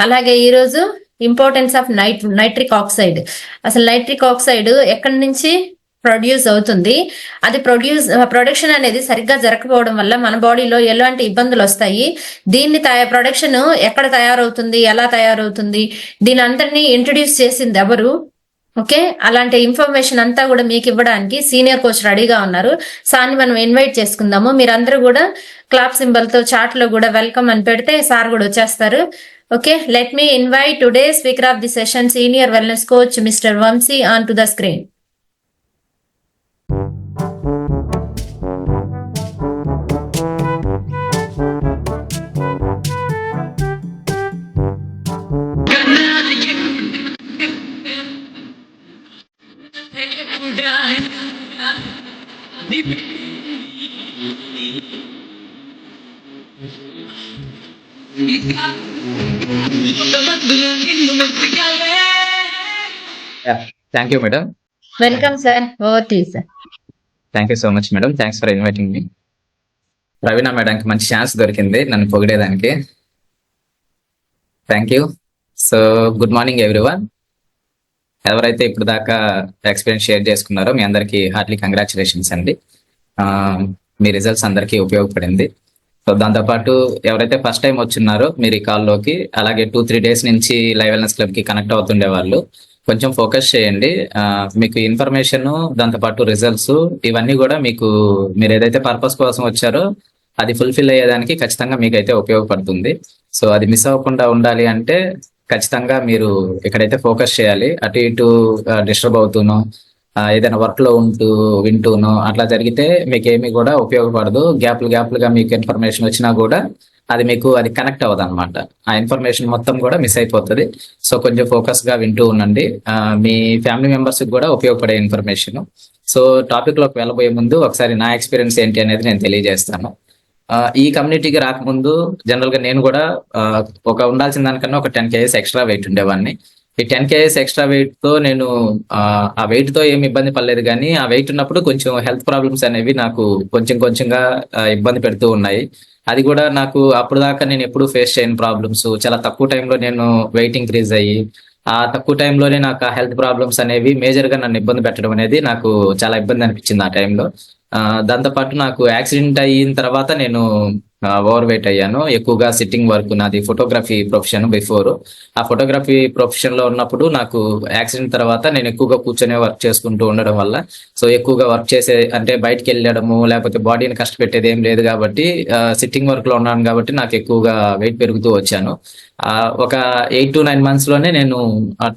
అలాగే ఈరోజు importance of nitric oxide. అసలు నైట్రిక్ ఆక్సైడ్ ఎక్కడి నుంచి ప్రొడ్యూస్ అవుతుంది, అది ప్రొడక్షన్ అనేది సరిగ్గా జరగకపోవడం వల్ల మన బాడీలో ఎలాంటి ఇబ్బందులు వస్తాయి, దీన్ని ప్రొడక్షన్ ఎక్కడ తయారవుతుంది, ఎలా తయారవుతుంది, దీని అందరినీ ఇంట్రడ్యూస్ చేసింది ఎవరు, ఓకే, అలాంటి ఇన్ఫర్మేషన్ అంతా కూడా మీకు ఇవ్వడానికి సీనియర్ కోచ్ రెడీగా ఉన్నారు. సార్ని మనం ఇన్వైట్ చేసుకుందాము. మీరందరూ కూడా క్లాప్ సింబల్ తో చాట్ లో కూడా వెల్కమ్ అని పెడితే సార్ కూడా వచ్చేస్తారు. Okay, let me invite today speaker of the session, senior wellness coach mister Vamshi on to the screen. Thank you, madam. Welcome, sir. Over to you, sir. Thank you so much, madam. Thanks for inviting me. Ravina madam కి మంచి chance దొరికింది నన్ను పొగిడేదానికి. Thank you. So good morning everyone. ఎవరైతే ఇప్పుడు దాకా experience share చేసుకున్నారో మీ అందరికీ హార్ట్లీ కంగ్రాచులేషన్స్ అండి. మీ రిజల్ట్స్ అందరికీ ఉపయోగపడింది. సో దాంతోపాటు ఎవరైతే ఫస్ట్ టైం వచ్చున్నారో మీరు ఈ కాల్లోకి, అలాగే 2-3 డేస్ నుంచి లైవ్ వెల్నెస్ క్లబ్ కి కనెక్ట్ అవుతుండే వాళ్ళు కొంచెం ఫోకస్ చేయండి. మీకు ఇన్ఫర్మేషన్, దాంతోపాటు రిజల్ట్స్ ఇవన్నీ కూడా మీకు మీరు ఏదైతే పర్పస్ కోసం వచ్చారో అది ఫుల్ఫిల్ అయ్యేదానికి ఖచ్చితంగా మీకైతే ఉపయోగపడుతుంది. సో అది మిస్ అవ్వకుండా ఉండాలి అంటే ఖచ్చితంగా మీరు ఎక్కడైతే ఫోకస్ చేయాలి. అటు ఇటు డిస్టర్బ్ అవుతూనో ఏదైనా వర్క్ లో ఉంటూ వింటూనో అట్లా జరిగితే మీకేమీ కూడా ఉపయోగపడదు. గ్యాప్లుగా మీకు ఇన్ఫర్మేషన్ వచ్చినా కూడా అది మీకు అది కనెక్ట్ అవ్వదు అనమాట. ఆ ఇన్ఫర్మేషన్ మొత్తం కూడా మిస్ అయిపోతుంది. సో కొంచెం ఫోకస్ గా వింటూ ఉండండి. మీ ఫ్యామిలీ మెంబర్స్ కి కూడా ఉపయోగపడే ఇన్ఫర్మేషన్. సో టాపిక్ లోకి వెళ్ళబోయే ముందు ఒకసారి నా ఎక్స్పీరియన్స్ ఏంటి అనేది నేను తెలియజేస్తాను. ఈ కమ్యూనిటీకి రాకముందు జనరల్ గా నేను కూడా ఉండాల్సిన దానికన్నా ఒక 10 kgs ఎక్స్ట్రా వెయిట్ ఉండేవాడిని. ఈ 10 kgs ఎక్స్ట్రా వెయిట్ తో నేను ఆ వెయిట్ తో ఏమి ఇబ్బంది పడలేదు, కానీ ఆ వెయిట్ ఉన్నప్పుడు కొంచెం హెల్త్ ప్రాబ్లమ్స్ అనేవి నాకు కొంచెంగా ఇబ్బంది పెడుతూ ఉన్నాయి. అది కూడా నాకు అప్పుడు దాకా నేను ఎప్పుడు ఫేస్ చేయని ప్రాబ్లమ్స్. చాలా తక్కువ టైంలో నేను వెయిట్ ఇంక్రీజ్ అయ్యి ఆ తక్కువ టైంలోనే నాకు ఆ హెల్త్ ప్రాబ్లమ్స్ అనేవి మేజర్ గా నన్ను ఇబ్బంది పెట్టడం అనేది నాకు చాలా ఇబ్బంది అనిపించింది ఆ టైంలో. దాంతోపాటు నాకు యాక్సిడెంట్ అయిన తర్వాత నేను ఓవర్ వెయిట్ అయ్యాను. ఎక్కువగా సిట్టింగ్ వర్క్, నాది ఫోటోగ్రఫీ ప్రొఫెషన్. బిఫోర్ ఆ ఫోటోగ్రఫీ ప్రొఫెషన్ లో ఉన్నప్పుడు నాకు యాక్సిడెంట్ తర్వాత నేను ఎక్కువగా కూర్చొనే వర్క్ చేసుకుంటూ ఉండడం వల్ల, సో ఎక్కువగా వర్క్ చేసే అంటే బయటకు వెళ్ళడము లేకపోతే బాడీని కష్టపెట్టేది ఏం లేదు కాబట్టి సిట్టింగ్ వర్క్ లో ఉన్నాను కాబట్టి నాకు ఎక్కువగా వెయిట్ పెరుగుతూ వచ్చాను. ఒక 8 to 9 months లోనే నేను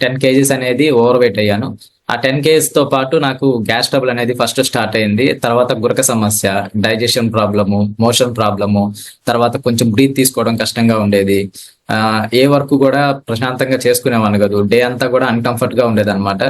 10 kgs అనేది ఓవర్ వెయిట్ అయ్యాను. ఆ 10 kgs తో పాటు నాకు గ్యాస్ ట్రబుల్ అనేది ఫస్ట్ స్టార్ట్ అయింది. తర్వాత గురక సమస్య, డైజెషన్ ప్రాబ్లము, మోషన్ ప్రాబ్లము, తర్వాత కొంచెం బ్రీత్ తీసుకోవడం కష్టంగా ఉండేది. ఏ వర్క్ కూడా ప్రశాంతంగా చేసుకునేవాడిని కాదు. డే అంతా కూడా అన్కంఫర్ట్ గా ఉండేది అనమాట.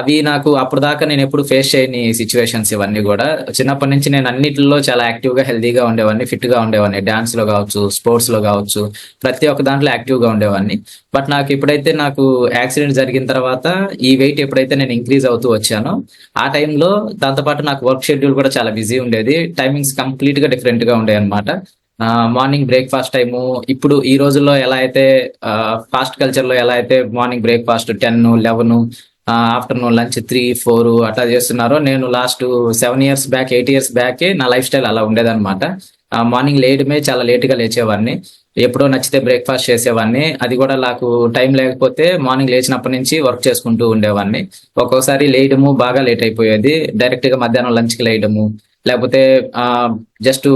అవి నాకు అప్పుడు దాకా నేను ఎప్పుడు ఫేస్ చేయని సిచ్యువేషన్స్ ఇవన్నీ కూడా. చిన్నప్పటి నుంచి నేను అన్నిటిలో చాలా యాక్టివ్ గా హెల్దీగా ఉండేవాడిని, ఫిట్ గా ఉండేవాడిని. డాన్స్ లో కావచ్చు, స్పోర్ట్స్ లో కావచ్చు, ప్రతి ఒక్క దాంట్లో యాక్టివ్ గా ఉండేవాడిని. బట్ నాకు ఎప్పుడైతే నాకు యాక్సిడెంట్ జరిగిన తర్వాత ఈ వెయిట్ ఎప్పుడైతే నేను ఇంక్రీజ్ అవుతూ వచ్చానో ఆ టైంలో దాంతోపాటు నాకు వర్క్ షెడ్యూల్ కూడా చాలా బిజీ ఉండేది. టైమింగ్స్ కంప్లీట్ గా డిఫరెంట్ గా ఉండేవి అనమాట. మార్నింగ్ బ్రేక్ఫాస్ట్ టైము ఇప్పుడు ఈ రోజుల్లో ఎలా అయితే ఫాస్ట్ కల్చర్ లో ఎలా అయితే మార్నింగ్ బ్రేక్ఫాస్ట్ 10, 11, ఆఫ్టర్నూన్ లంచ్ 3, 4 అట్లా చేస్తున్నారో, నేను last 7 years back, 8 years back నా లైఫ్ స్టైల్ అలా ఉండేదన్నమాట. మార్నింగ్ లేయడమే చాలా లేట్ గా లేచేవాడిని. ఎప్పుడో నచ్చితే బ్రేక్ఫాస్ట్ చేసేవాడిని. అది కూడా నాకు టైం లేకపోతే మార్నింగ్ లేచినప్పటి నుంచి వర్క్ చేసుకుంటూ ఉండేవాడిని. ఒక్కోసారి లేయడము బాగా లేట్ అయిపోయేది. డైరెక్ట్ గా మధ్యాహ్నం లంచ్ కి లేయడము, లేకపోతే జస్ట్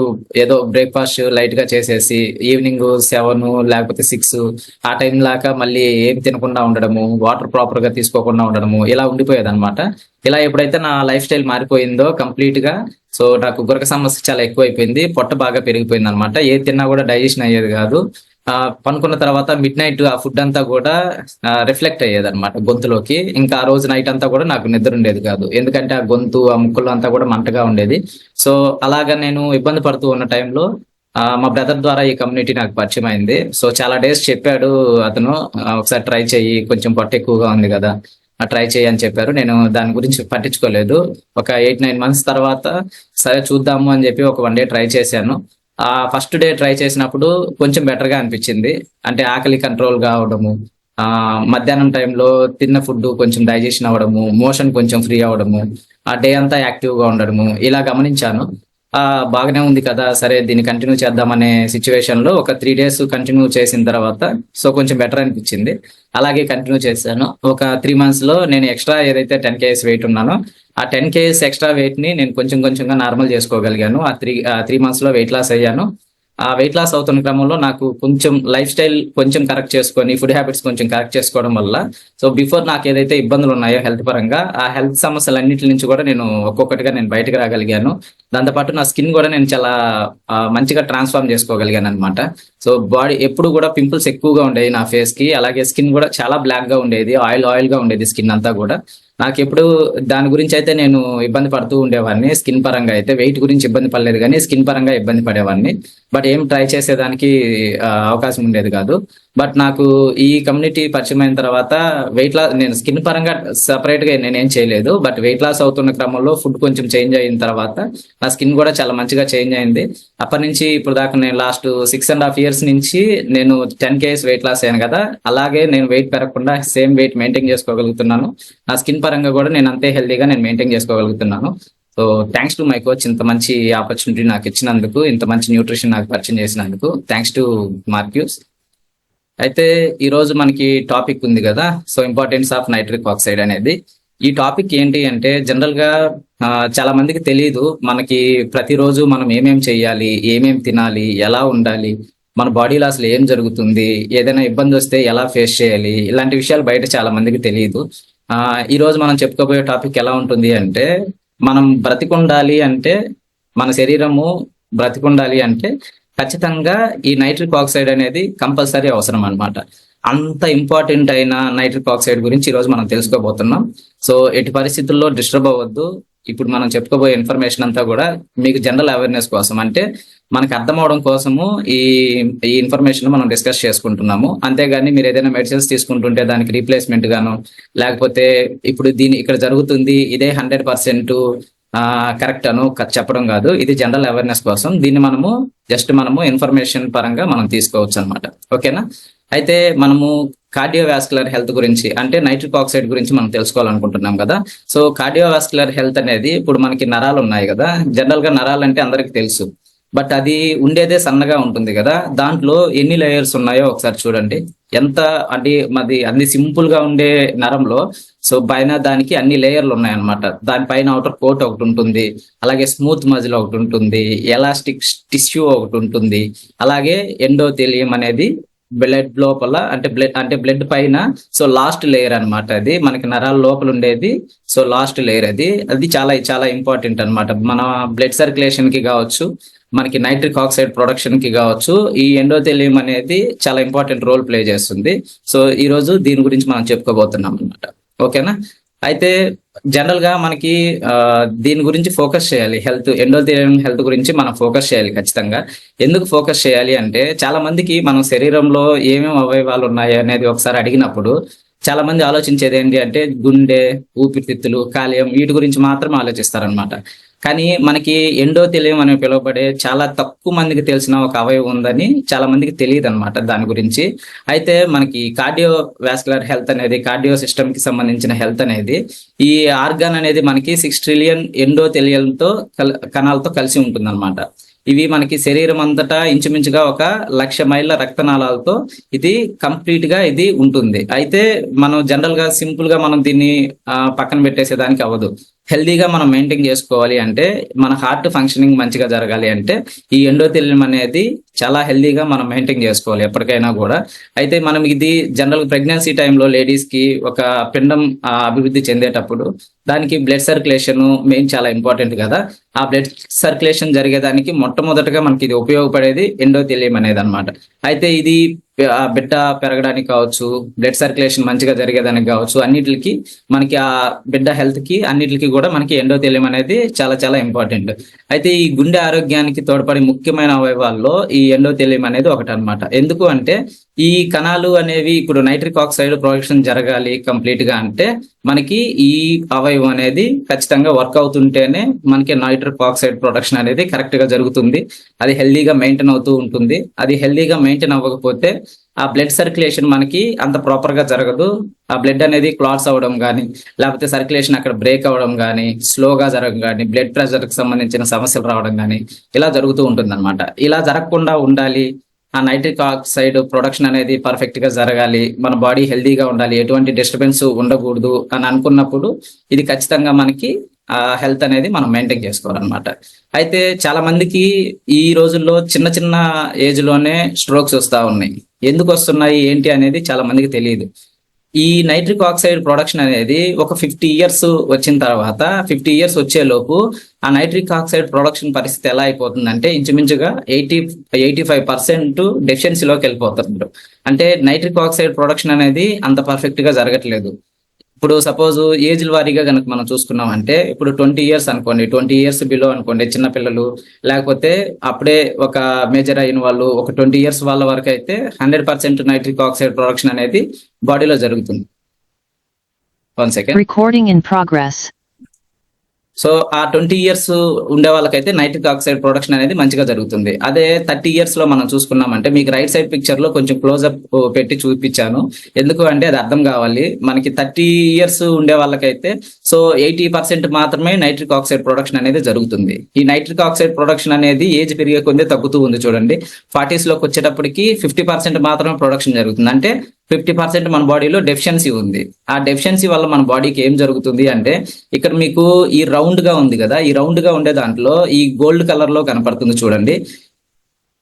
ఏదో బ్రేక్ఫాస్ట్ లైట్ గా చేసేసి ఈవినింగ్ 7 లేకపోతే 6 ఆ టైం దాకా మళ్ళీ ఏం తినకుండా ఉండడము, వాటర్ ప్రాపర్ గా తీసుకోకుండా ఉండడము, ఇలా ఉండిపోయేది అనమాట. ఇలా ఎప్పుడైతే నా లైఫ్ స్టైల్ మారిపోయిందో కంప్లీట్ గా, సో నాకు గురక సమస్య చాలా ఎక్కువైపోయింది. పొట్ట బాగా పెరిగిపోయింది అనమాట. ఏది తిన్నా కూడా డైజెషన్ అయ్యేది కాదు. పనుకున్న తర్వాత మిడ్ నైట్ ఆ ఫుడ్ అంతా కూడా రిఫ్లెక్ట్ అయ్యేది అనమాట గొంతులోకి. ఇంకా ఆ రోజు నైట్ అంతా కూడా నాకు నిద్ర ఉండేది కాదు, ఎందుకంటే ఆ గొంతు, ఆ ముక్కులు అంతా కూడా మంటగా ఉండేది. సో అలాగా నేను ఇబ్బంది పడుతూ ఉన్న టైంలో మా బ్రదర్ ద్వారా ఈ కమ్యూనిటీ నాకు పరిచయం అయింది. సో చాలా డేస్ చెప్పాడు అతను, ఒకసారి ట్రై చెయ్యి, కొంచెం పొట్ట ఎక్కువగా ఉంది కదా, ట్రై చేయి అని చెప్పారు. నేను దాని గురించి పట్టించుకోలేదు. ఒక 8-9 months తర్వాత సరే చూద్దాము అని చెప్పి ఒక 1 day ట్రై చేశాను. ఫస్ట్ డే ట్రై చేసినప్పుడు కొంచెం బెటర్ గా అనిపించింది. అంటే ఆకలి కంట్రోల్ కావడము, మధ్యాహ్నం టైంలో తిన్న ఫుడ్ కొంచెం డైజెషన్ అవ్వడము, మోషన్ కొంచెం ఫ్రీ అవ్వడము, ఆ డే అంతా యాక్టివ్ గా ఉండడము ఇలా గమనించాను. బాగానే ఉంది కదా, సరే దీన్ని కంటిన్యూ చేద్దామనే సిచ్యువేషన్ లో ఒక 3 days కంటిన్యూ చేసిన తర్వాత సో కొంచెం బెటర్ అనిపించింది. అలాగే కంటిన్యూ చేశాను. ఒక 3 months లో నేను ఎక్స్ట్రా ఏదైతే 10 kgs వెయిట్ ఉన్నానో ఆ 10 kgs ఎక్స్ట్రా వెయిట్ ని నేను కొంచెం కొంచెంగా నార్మల్ చేసుకోగలిగాను. ఆ 3 months లో వెయిట్ లాస్ అయ్యాను. ఆ వెయిట్ లాస్ అవుతున్న క్రమంలో నాకు కొంచెం లైఫ్ స్టైల్ కొంచెం కరెక్ట్ చేసుకొని, ఫుడ్ హ్యాబిట్స్ కొంచెం కరెక్ట్ చేసుకోవడం వల్ల సో బిఫోర్ నాకు ఏదైతే ఇబ్బందులు ఉన్నాయో హెల్త్ పరంగా, ఆ హెల్త్ సమస్యలన్నిటి నుంచి కూడా నేను ఒక్కొక్కటిగా నేను బయటకు రాగలిగాను. దాంతోపాటు నా స్కిన్ కూడా నేను చాలా మంచిగా ట్రాన్స్ఫార్మ్ చేసుకోగలిగాను అనమాట. సో బాడీ ఎప్పుడు కూడా పింపుల్స్ ఎక్కువగా ఉండేది నా ఫేస్ కి, అలాగే స్కిన్ కూడా చాలా బ్లాక్ గా ఉండేది, ఆయిల్ గా ఉండేది స్కిన్ అంతా కూడా. నాకు ఎప్పుడు దాని గురించి అయితే నేను ఇబ్బంది పడుతూ ఉండేవాడిని. స్కిన్ పరంగా అయితే వెయిట్ గురించి ఇబ్బంది పడలేదు, కానీ స్కిన్ పరంగా ఇబ్బంది పడేవాడిని. బట్ ఏం ట్రై చేసేదానికి అవకాశం ఉండేది కాదు. బట్ నాకు ఈ కమ్యూనిటీ పరిచయం అయిన తర్వాత వెయిట్ లాస్, నేను స్కిన్ పరంగా సపరేట్ గా నేనేం చేయలేదు, బట్ వెయిట్ లాస్ అవుతున్న క్రమంలో ఫుడ్ కొంచెం చేంజ్ అయిన తర్వాత నా స్కిన్ కూడా చాలా మంచిగా చేంజ్ అయింది. అప్పటి నుంచి ఇప్పుడు దాకా నేను లాస్ట్ 6.5 years నుంచి నేను 10 kgs వెయిట్ లాస్ అయ్యాను కదా, అలాగే నేను వెయిట్ పెరగకుండా సేమ్ వెయిట్ మెయింటైన్ చేసుకోగలుగుతున్నాను. నా స్కిన్ పరంగా కూడా నేను అంతే హెల్దీగా నేను మెయింటైన్ చేసుకోగలుగుతున్నాను. So thanks to my coach, ఇంత మంచి ఆపర్చునిటీ నాకు ఇచ్చినందుకు, ఇంత మంచి న్యూట్రిషన్ నాకు పరిచయం చేసినందుకు థ్యాంక్స్ టు మార్క్యూస్. అయితే ఈ రోజు మనకి టాపిక్ ఉంది కదా, so importance of nitric oxide అనేది. ఈ టాపిక్ ఏంటి అంటే జనరల్ గా చాలా మందికి తెలియదు. మనకి ప్రతిరోజు మనం ఏమేం చెయ్యాలి, ఏమేం తినాలి, ఎలా ఉండాలి, మన బాడీలో అసలు ఏం జరుగుతుంది, ఏదైనా ఇబ్బంది వస్తే ఎలా ఫేస్ చేయాలి, ఇలాంటి విషయాలు బయట చాలా మందికి తెలియదు. ఈ రోజు మనం చెప్పుకోబోయే టాపిక్ ఎలా ఉంటుంది అంటే, మనం బ్రతికుండాలి అంటే, మన శరీరము బ్రతికుండాలి అంటే ఖచ్చితంగా ఈ నైట్రిక్ ఆక్సైడ్ అనేది కంపల్సరీ అవసరం అన్నమాట. అంత ఇంపార్టెంట్ అయిన నైట్రిక్ ఆక్సైడ్ గురించి ఈ రోజు మనం తెలుసుకోబోతున్నాం. సో ఎట్టి పరిస్థితుల్లో డిస్టర్బ్ అవ్వద్దు. ఇప్పుడు మనం చెప్పుకోబోయే ఇన్ఫర్మేషన్ అంతా కూడా మీకు జనరల్ అవేర్నెస్ కోసం, అంటే మనకు అర్థం అవడం కోసము ఈ ఈ ఇన్ఫర్మేషన్ మనం డిస్కస్ చేసుకుంటున్నాము. అంతేగాని మీరు ఏదైనా మెడిసిన్స్ తీసుకుంటుంటే దానికి రీప్లేస్మెంట్ గాను, లేకపోతే ఇప్పుడు ఇక్కడ జరుగుతుంది ఇదే 100% కరెక్ట్ అను చెప్పడం కాదు. ఇది జనరల్ అవేర్నెస్ కోసం, దీన్ని మనము ఇన్ఫర్మేషన్ పరంగా మనం తీసుకోవచ్చు అనమాట. ఓకేనా? అయితే మనము కార్డియోవాస్కులర్ హెల్త్ గురించి, అంటే నైట్రిక్ ఆక్సైడ్ గురించి మనం తెలుసుకోవాలనుకుంటున్నాం కదా. సో కార్డియోవాస్కులర్ హెల్త్ అనేది, ఇప్పుడు మనకి నరాలు ఉన్నాయి కదా, జనరల్ గా నరాలు అంటే అందరికి తెలుసు, బట్ అది ఉండేదే సన్నగా ఉంటుంది కదా. దాంట్లో ఎన్ని లేయర్స్ ఉన్నాయో ఒకసారి చూడండి. ఎంత అంటే అన్ని సింపుల్ గా ఉండే నరంలో సో పైన దానికి అన్ని లేయర్లు ఉన్నాయన్నమాట. దానిపైన అవుటర్ కోట్ ఒకటి ఉంటుంది, అలాగే స్మూత్ మజిల్ ఒకటి ఉంటుంది, ఎలాస్టిక్ టిష్యూ ఒకటి ఉంటుంది, అలాగే ఎండోథెలియం అనేది బ్లడ్ లోపల, అంటే బ్లడ్ పైన సో లాస్ట్ లేయర్ అన్నమాట. అది మనకి నరాల లోపల ఉండేది సో లాస్ట్ లేయర్. అది చాలా చాలా ఇంపార్టెంట్ అన్నమాట. మన బ్లడ్ సర్క్యులేషన్ కి కావచ్చు, మనకి నైట్రిక్ ఆక్సైడ్ ప్రొడక్షన్ కి కావచ్చు, ఈ ఎండోథెలియం అనేది చాలా ఇంపార్టెంట్ రోల్ ప్లే చేస్తుంది. సో ఈ రోజు దీని గురించి మనం చెప్పుకోబోతున్నాం అన్నమాట. ఓకేనా? అయితే జనరల్ గా మనకి దీని గురించి ఫోకస్ చేయాలి. ఎండోథెలియం హెల్త్ గురించి మనం ఫోకస్ చేయాలి ఖచ్చితంగా. ఎందుకు ఫోకస్ చేయాలి అంటే, చాలా మందికి మన శరీరంలో ఏమేమి అవయవాలు ఉన్నాయి అనేది ఒకసారి అడిగినప్పుడు చాలా మంది ఆలోచించేది ఏంటి అంటే గుండె, ఊపిరితిత్తులు, కాలేయం, వీటి గురించి మాత్రం ఆలోచిస్తారనమాట. కానీ మనకి ఎండోథెలియం అని పిలువబడే చాలా తక్కువ మందికి తెలిసిన ఒక అవయవం ఉందని చాలా మందికి తెలియదు అనమాట దాని గురించి. అయితే మనకి కార్డియోవాస్కులర్ హెల్త్ అనేది, కార్డియో సిస్టమ్ కి సంబంధించిన హెల్త్ అనేది, ఈ ఆర్గాన్ అనేది మనకి 6 trillion ఎండోథెలియంతో కణాలతో కలిసి ఉంటుంది అనమాట. ఇవి మనకి శరీరం అంతటా ఇంచుమించుగా 1,00,000 మైళ్ళ రక్తనాళాలతో ఇది కంప్లీట్ గా ఇది ఉంటుంది. అయితే మనం జనరల్ గా సింపుల్ గా మనం దీన్ని పక్కన పెట్టేసేదానికి అవ్వదు. హెల్దీగా మనం మెయింటైన్ చేసుకోవాలి అంటే, మన హార్ట్ ఫంక్షనింగ్ మంచిగా జరగాలి అంటే ఈ ఎండోథెలియం అనేది చాలా హెల్దీగా మనం మెయింటైన్ చేసుకోవాలి ఎప్పటికైనా కూడా. అయితే మనం ఇది జనరల్ ప్రెగ్నెన్సీ టైంలో లేడీస్ కి ఒక పిండం అభివృద్ధి చెందేటప్పుడు దానికి బ్లడ్ సర్క్యులేషన్ మెయిన్ చాలా ఇంపార్టెంట్ కదా. ఆ బ్లడ్ సర్క్యులేషన్ జరిగేదానికి మొట్టమొదటగా మనకి ఇది ఉపయోగపడేది ఎండోథెలియం అనేది అనమాట. అయితే ఇది బిడ్డ పెరగడానికి కావచ్చు, బ్లడ్ సర్క్యులేషన్ మంచిగా జరిగేదానికి కావచ్చు, అన్నిటికి మనకి ఆ బిడ్డ హెల్త్ కి అన్నిటికీ కూడా మనకి ఎండోథెలియం అనేది చాలా చాలా ఇంపార్టెంట్. అయితే ఈ గుండె ఆరోగ్యానికి తోడ్పడే ముఖ్యమైన అవయవాల్లో ఈ ఎండోథెలియం అనేది ఒకటి అనమాట. ఎందుకు అంటే ఈ కణాలు అనేవి ఇప్పుడు నైట్రిక్ ఆక్సైడ్ ప్రొడక్షన్ జరగాలి కంప్లీట్ గా అంటే మనకి ఈ అవయవం అనేది ఖచ్చితంగా వర్క్ అవుతుంటేనే మనకి నైట్రిక్ ఆక్సైడ్ ప్రొడక్షన్ అనేది కరెక్ట్ గా జరుగుతుంది. అది హెల్దీగా మెయింటైన్ అవుతూ ఉంటుంది. అది హెల్దీగా మెయింటైన్ అవ్వకపోతే ఆ బ్లడ్ సర్క్యులేషన్ మనకి అంత ప్రాపర్ గా జరగదు. ఆ బ్లడ్ అనేది క్లాట్స్ అవ్వడం కానీ, లేకపోతే సర్క్యులేషన్ అక్కడ బ్రేక్ అవ్వడం కానీ, స్లోగా జరగడం కానీ, బ్లడ్ ప్రెషర్ కి సంబంధించిన సమస్యలు రావడం కానీ ఇలా జరుగుతూ ఉంటుంది అనమాట. ఇలా జరగకుండా ఉండాలి, ఆ నైట్రిక్ ఆక్సైడ్ ప్రొడక్షన్ అనేది పర్ఫెక్ట్ గా జరగాలి, మన బాడీ హెల్దీగా ఉండాలి, ఎటువంటి డిస్టర్బెన్స్ ఉండకూడదు అని అనుకున్నప్పుడు ఇది ఖచ్చితంగా మనకి ఆ హెల్త్ అనేది మనం మెయింటైన్ చేసుకోవాలన్నమాట. అయితే చాలా మందికి ఈ రోజుల్లో చిన్న చిన్న ఏజ్ లోనే స్ట్రోక్స్ వస్తా ఉన్నాయి. ఎందుకు వస్తున్నాయి ఏంటి అనేది చాలా మందికి తెలియదు. ఈ నైట్రిక్ ఆక్సైడ్ ప్రొడక్షన్ అనేది ఒక 50 ఇయర్స్ వచ్చిన తర్వాత 50 ఇయర్స్ వచ్చేలోపు ఆ నైట్రిక్ ఆక్సైడ్ ప్రొడక్షన్ పరిస్థితి ఎలా అయిపోతుందంటే ఇంచుమించుగా 85% డెఫిషియన్సీలోకి వెళ్ళిపోతున్నారు. అంటే నైట్రిక్ ఆక్సైడ్ ప్రొడక్షన్ అనేది అంత పర్ఫెక్ట్ గా జరగట్లేదు. ఇప్పుడు సపోజ్ ఏజ్ వారీగా కనుక మనం చూసుకున్నాం అంటే ఇప్పుడు 20 ఇయర్స్ అనుకోండి, 20 ఇయర్స్ బిలో అనుకోండి చిన్నపిల్లలు, లేకపోతే అప్పుడే ఒక మేజర్ అయిన వాళ్ళు ఒక 20 ఇయర్స్ వాళ్ళ వరకు అయితే 100% నైట్రిక్ ఆక్సైడ్ ప్రొడక్షన్ అనేది బాడీలో జరుగుతుంది. 1 second. Recording in progress. So ఆ 20 ఇయర్స్ ఉండే వాళ్ళకైతే నైట్రిక్ ఆక్సైడ్ ప్రొడక్షన్ అనేది మంచిగా జరుగుతుంది. అదే 30 ఇయర్స్ లో మనం చూసుకున్నామంటే మీకు రైట్ సైడ్ పిక్చర్ లో కొంచెం క్లోజ్అప్ పెట్టి చూపించాను. ఎందుకు అంటే అది అర్థం కావాలి. మనకి 30 ఇయర్స్ ఉండే వాళ్ళకైతే సో 80% మాత్రమే నైట్రిక్ ఆక్సైడ్ ప్రొడక్షన్ అనేది జరుగుతుంది. ఈ నైట్రిక్ ఆక్సైడ్ ప్రొడక్షన్ అనేది ఏజ్ పెరిగే కొద్దీ తగ్గుతూ ఉంది. చూడండి 40s లోకి వచ్చేటప్పటికి 50% మాత్రమే ప్రొడక్షన్ జరుగుతుంది. అంటే 50% మన బాడీలో డెఫిషియన్సీ ఉంది. ఆ డెఫిషియన్సీ వల్ల మన బాడీకి ఏం జరుగుతుంది అంటే ఇక్కడ మీకు ఈ రౌండ్ గా ఉంది కదా, ఈ రౌండ్ గా ఉండే దాంట్లో ఈ గోల్డ్ కలర్ లో కనపడుతుంది చూడండి,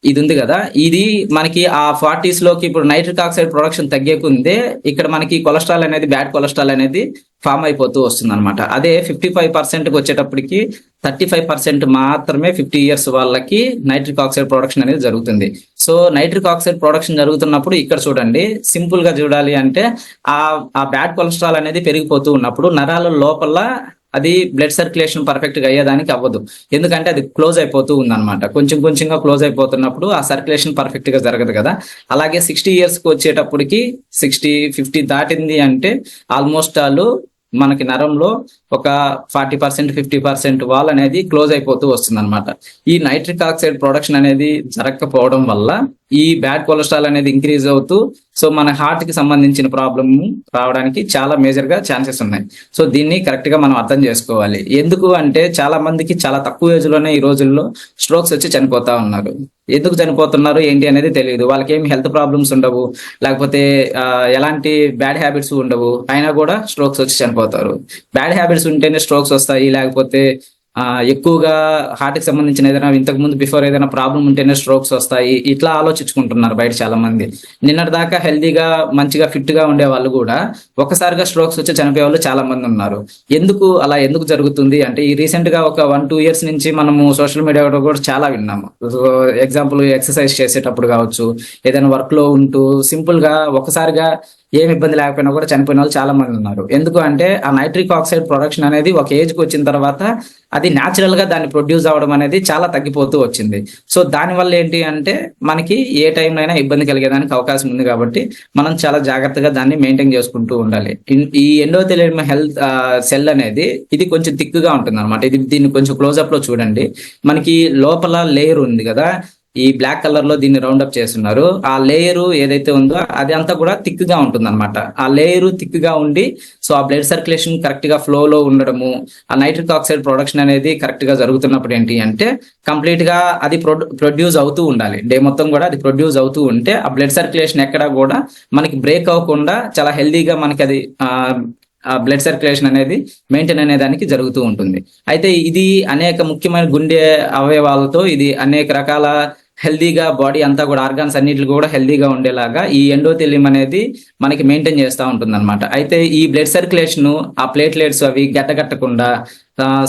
ఇది ఉంది కదా, ఇది మనకి ఆ 40s లోకి ఇప్పుడు నైట్రిక్ ఆక్సైడ్ ప్రొడక్షన్ తగ్గేకుందే ఇక్కడ మనకి కొలెస్ట్రాల్ అనేది బ్యాడ్ కొలెస్ట్రాల్ అనేది ఫామ్ అయిపోతూ వస్తుంది అనమాట. అదే 55% వచ్చేటప్పటికి 35% మాత్రమే 50 ఇయర్స్ వాళ్ళకి నైట్రిక్ ఆక్సైడ్ ప్రొడక్షన్ అనేది జరుగుతుంది. సో నైట్రిక్ ఆక్సైడ్ ప్రొడక్షన్ జరుగుతున్నప్పుడు ఇక్కడ చూడండి, సింపుల్ గా చూడాలి అంటే ఆ బ్యాడ్ కొలెస్ట్రాల్ అనేది పెరిగిపోతూ ఉన్నప్పుడు నరాల లోపల అది బ్లడ్ సర్క్యులేషన్ పర్ఫెక్ట్ గా అయ్యేదానికి అవ్వదు. ఎందుకంటే అది క్లోజ్ అయిపోతూ ఉందన్నమాట. కొంచెం కొంచెంగా క్లోజ్ అయిపోతున్నప్పుడు ఆ సర్క్యులేషన్ పర్ఫెక్ట్ గా జరగదు కదా. అలాగే 60 ఇయర్స్ కి వచ్చేటప్పటికి 50 దాటింది అంటే ఆల్మోస్ట్ ఆల్ మనకి నరంలో ఒక 40% 50% వాల్ అనేది క్లోజ్ అయిపోతూ వస్తుంది అనమాట. ఈ నైట్రిక్ ఆక్సైడ్ ప్రొడక్షన్ అనేది జరగకపోవడం వల్ల ఈ బ్యాడ్ కొలెస్ట్రాల్ అనేది ఇంక్రీజ్ అవుతూ సో మన హార్ట్ కి సంబంధించిన ప్రాబ్లమ్ రావడానికి చాలా మేజర్ గా ఛాన్సెస్ ఉన్నాయి. సో దీన్ని కరెక్ట్ గా మనం అర్థం చేసుకోవాలి. ఎందుకు అంటే చాలా మందికి చాలా తక్కువ ఏజ్ లోనే ఈ రోజుల్లో స్ట్రోక్స్ వచ్చి చనిపోతా ఉన్నారు. ఎందుకు చనిపోతున్నారు ఏంటి అనేది తెలియదు. వాళ్ళకి ఏమి హెల్త్ ప్రాబ్లమ్స్ ఉండవు, లేకపోతే ఎలాంటి బ్యాడ్ హ్యాబిట్స్ ఉండవు, అయినా కూడా స్ట్రోక్స్ వచ్చి చనిపోతారు. బ్యాడ్ హ్యాబిట్స్ ఉంటేనే స్ట్రోక్స్ వస్తాయి, లేకపోతే ఎక్కువగా హార్ట్ కి సంబంధించిన ఏదైనా ఇంతకు ముందు బిఫోర్ ఏదైనా ప్రాబ్లం ఉంటేనే స్ట్రోక్స్ వస్తాయి, ఇట్లా ఆలోచించుకుంటున్నారు బయట చాలా మంది. నిన్నటి దాకా హెల్దీగా మంచిగా ఫిట్ గా ఉండే వాళ్ళు కూడా ఒకసారిగా స్ట్రోక్స్ వచ్చి చనిపోయే వాళ్ళు చాలా మంది ఉన్నారు. ఎందుకు జరుగుతుంది అంటే ఈ రీసెంట్ గా ఒక 1-2 ఇయర్స్ నుంచి మనము సోషల్ మీడియాలో కూడా చాలా విన్నాము. ఎగ్జాంపుల్ ఎక్సర్సైజ్ చేసేటప్పుడు కావచ్చు, ఏదైనా వర్క్ లో ఉంటూ సింపుల్ గా ఒకసారిగా ఏమి ఇబ్బంది లేకపోయినా కూడా చనిపోయిన వాళ్ళు చాలా మంది ఉన్నారు. ఎందుకు అంటే ఆ నైట్రిక్ ఆక్సైడ్ ప్రొడక్షన్ అనేది ఒక ఏజ్ కి వచ్చిన తర్వాత అది న్యాచురల్ గా దాన్ని ప్రొడ్యూస్ అవడం అనేది చాలా తగ్గిపోతూ వచ్చింది. సో దానివల్ల ఏంటి అంటే మనకి ఏ టైంలో అయినా ఇబ్బంది కలిగేదానికి అవకాశం ఉంది. కాబట్టి మనం చాలా జాగ్రత్తగా దాన్ని మెయింటైన్ చేసుకుంటూ ఉండాలి. ఈ ఎండోథెలియం హెల్త్ సెల్ అనేది ఇది కొంచెం థిక్గా ఉంటుంది అనమాట. దీన్ని కొంచెం క్లోజ్అప్ లో చూడండి. మనకి లోపల లేయర్ ఉంది కదా, ఈ బ్లాక్ కలర్ లో దీన్ని రౌండ్ అప్ చేస్తున్నారు. ఆ లేయర్ ఏదైతే ఉందో అది అంతా కూడా థిక్ గా ఉంటుంది అనమాట. ఆ లేయర్ థిక్ గా ఉండి సో ఆ బ్లడ్ సర్క్యులేషన్ కరెక్ట్ గా ఫ్లో లో ఉండడము, ఆ నైట్రిక్ ఆక్సైడ్ ప్రొడక్షన్ అనేది కరెక్ట్ గా జరుగుతున్నప్పుడు ఏంటి అంటే కంప్లీట్ గా అది ప్రొడ్యూస్ అవుతూ ఉండాలి. డే మొత్తం కూడా అది ప్రొడ్యూస్ అవుతూ ఉంటే ఆ బ్లడ్ సర్క్యులేషన్ ఎక్కడా కూడా మనకి బ్రేక్ అవ్వకుండా చాలా హెల్దీగా మనకి అది బ్లడ్ సర్క్యులేషన్ అనేది మెయింటైన్ అనేదానికి జరుగుతూ ఉంటుంది. అయితే ఇది అనేక ముఖ్యమైన గుండె అవయవాలతో ఇది అనేక రకాల హెల్దీగా బాడీ అంతా కూడా ఆర్గాన్స్ అన్నిటిని కూడా హెల్దీగా ఉండేలాగా ఈ ఎండోథెలియం అనేది మనకి మెయింటైన్ చేస్తూ ఉంటుంది అనమాట. అయితే ఈ బ్లడ్ సర్క్యులేషన్ ఆ ప్లేట్లెట్స్ అవి గట్టగట్టకుండా